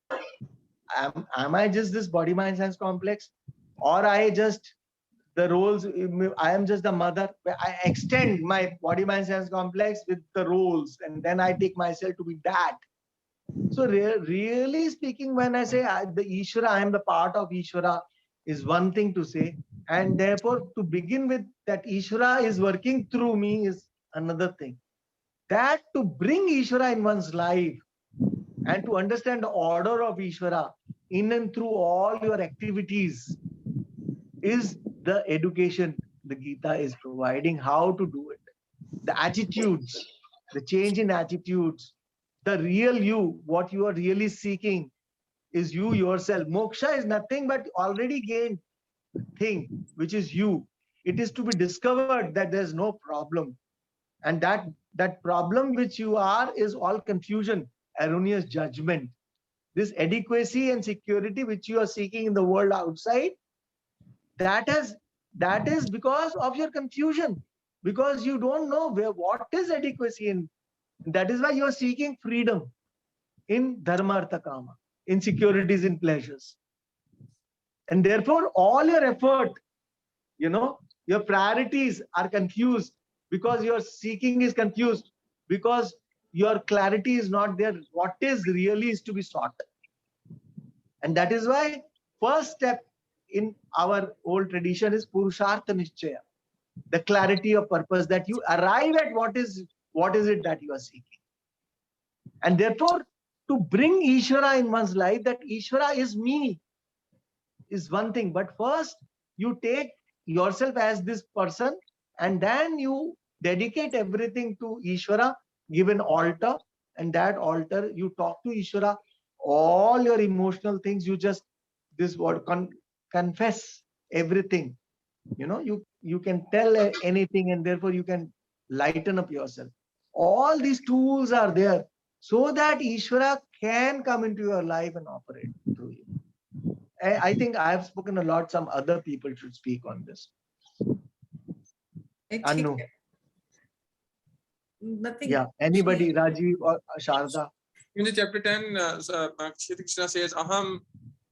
Am I just this body, mind, sense complex? Or I just the roles, I am just the mother. I extend my body, mind, sense complex with the roles, and then I take myself to be that. So really speaking, when I say the Ishvara, I am the part of Ishvara, is one thing to say. And therefore, to begin with, that Ishvara is working through me is another thing. That to bring Ishvara in one's life and to understand the order of Ishvara in and through all your activities is the education. the Gita is providing how to do it. The attitudes, the change in attitudes, the real you, what you are really seeking is you yourself. Moksha is nothing but already gained thing, which is you. It is to be discovered that there's no problem. And that problem which you are is all confusion, erroneous judgment. This adequacy and security which you are seeking in the world outside, that is because of your confusion, because you don't know what is adequacy, and that is why you are seeking freedom in dharma artha kama, in securities, in pleasures. And therefore all your effort, your priorities are confused, because your seeking is confused, because your clarity is not there, what is really is to be sought. And that is why first step in our old tradition is purushartha nishchaya, the clarity of purpose, that you arrive at what is it that you are seeking. And therefore, to bring Ishvara in one's life, that Ishvara is me, is one thing. But first, you take yourself as this person, and then you dedicate everything to Ishvara, give an altar, and that altar, you talk to Ishvara, all your emotional things, you just, this word, confess everything. You can tell anything, and therefore you can lighten up yourself. All these tools are there so that Ishvara can come into your life and operate through you. I think I have spoken a lot. Some other people should speak on this. Anu. Nothing. Yeah, anybody, Rajiv or Sharda. In the chapter 10, Shri Krishna says, Aham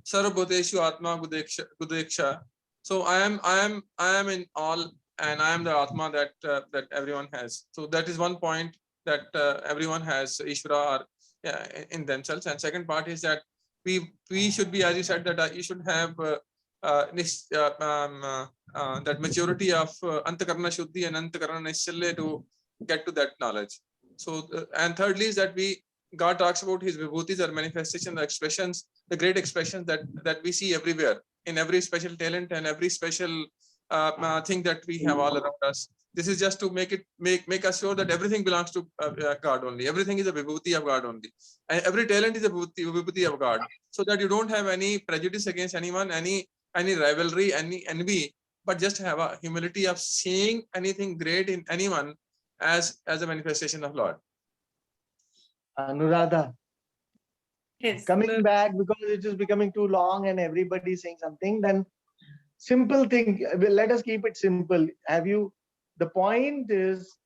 sarvabhuteshu atma gudeksha. So I am in all, and I am the Atma that everyone has. So that is one point, that everyone has Ishvara in themselves. And second part is that we should be, as you said, that you should have that maturity of Antakarana Shuddhi and Antakarana Nishchalya to get to that knowledge. So and thirdly is that God talks about his vibhutis, or manifestation, the expressions, the great expressions that we see everywhere, in every special talent and every special thing that we have all around us. This is just to make us sure that everything belongs to God only. Everything is a vibhuti of God only. And every talent is a vibhuti of God. So that you don't have any prejudice against anyone, any rivalry, any envy, but just have a humility of seeing anything great in anyone as a manifestation of Lord. Anuradha. Yes. Coming back, because it is becoming too long and everybody is saying something, then simple thing, let us keep it simple. The point is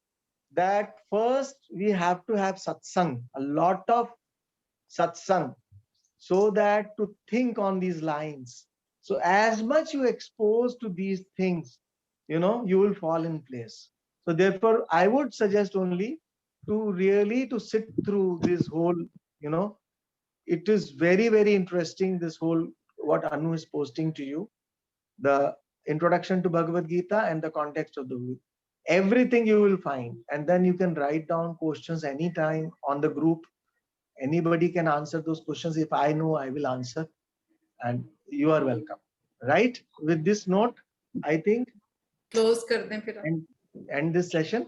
that first we have to have satsang, a lot of satsang, so that to think on these lines. So as much you expose to these things, you will fall in place. So therefore, I would suggest only to sit through this whole, it is very, very interesting, this whole, what Anu is posting to you, the introduction to Bhagavad Gita and the context of the book. Everything you will find, and then you can write down questions anytime on the group. Anybody can answer those questions. If I know, I will answer, and you are welcome. Right? With this note, I think Close kar dein fir. End this session.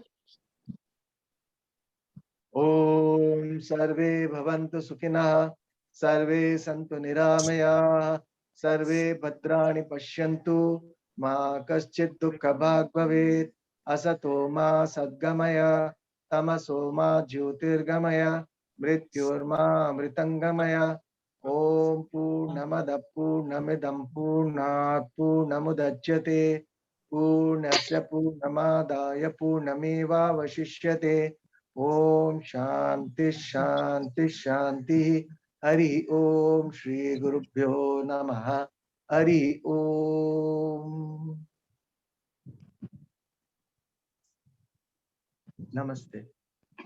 Om Sarve Bhavantu Sukhinah, Sarve Santu Niramaya, Sarve Bhadrani Pashyantu, Ma Kaschid Dukkha Bhag Bhavet, Asato Ma Sadgamaya, Tamaso Ma Jyotirgamaya, Mrityurma Amritangamaya. Om Purnamada Purnamidam Purnat Purnamudachyate, Purnasya Purnamadaya Purnameva Vashishyate. Om Shanti Shanti Shanti. Hari Om Shri Gurubhyo Namaha. Hari Om. Namaste.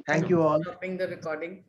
Thank you all. Stopping the recording.